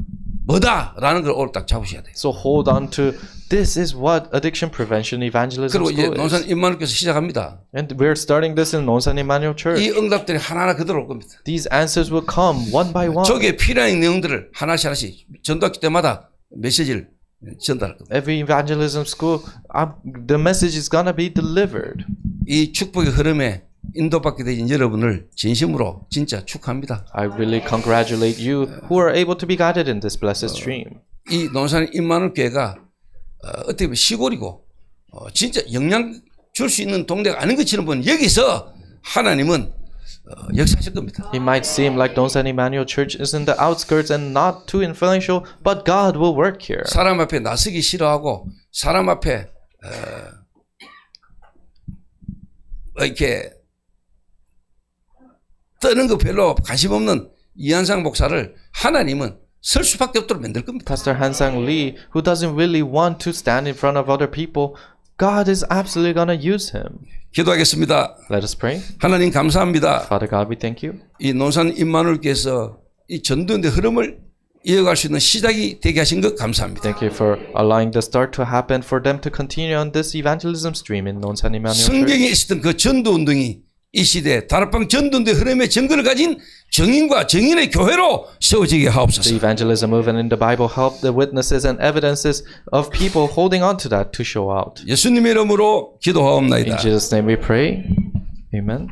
뭐다라는 걸 오늘 딱 잡으셔야 돼요. So hold on to this is what addiction prevention evangelism 그리고 이제 school 논산 is. 임마누엘께서 시작합니다. And we're starting this in Nonsan Emmanuel Church. 이 응답들이 하나하나 그대로 올 겁니다. These answers will come one by one. 저기에 필요한 내용들을 하나씩 전도학교 때마다 메시지를 전달할 겁니다. Every evangelism school, the message is gonna be delivered. 이 축복의 흐름에 인도받게 되신 여러분을 진심으로 진짜 축하합니다. I really congratulate you who are able to be guided in this blessed stream. 이 논산 임마누엘 교회가 어떻게 보면 시골이고 진짜 영향 줄 수 있는 동네가 아닌 것처럼 보는 여기서 하나님은 역사하실 겁니다. It might seem like Nonsan Emmanuel Church is in the outskirts and not too influential, but God will work here. 사람 앞에 나서기 싫어하고 사람 앞에 이렇게 떠는 거 별로 관심 없는 이한상 목사를 하나님은 설 수밖에 없도록 만들 겁니다. Pastor Hansang Lee, who doesn't really want to stand in front of other people, God is absolutely going to use him. 기도하겠습니다. Let us pray. 하나님 감사합니다. Father God, we thank you. 이 논산 임마누엘께서 이 전도의 흐름을 이어갈 수 있는 시작이 되게 하신 것 감사합니다. Thank you for allowing the start to happen for them to continue on this evangelism stream in Nonsan Emmanuel Church. 성경에 있었던 그 전도 운동이 이 시대 다락방 전도의 흐름의 증거를 가진 정인과 정인의 교회로 세워지게 The 하옵소서. evangelism movement in the Bible helped the witnesses and evidences of people holding on to that to show out. 예수님의 이름으로 기도하옵나이다. In Jesus' name we pray. Amen.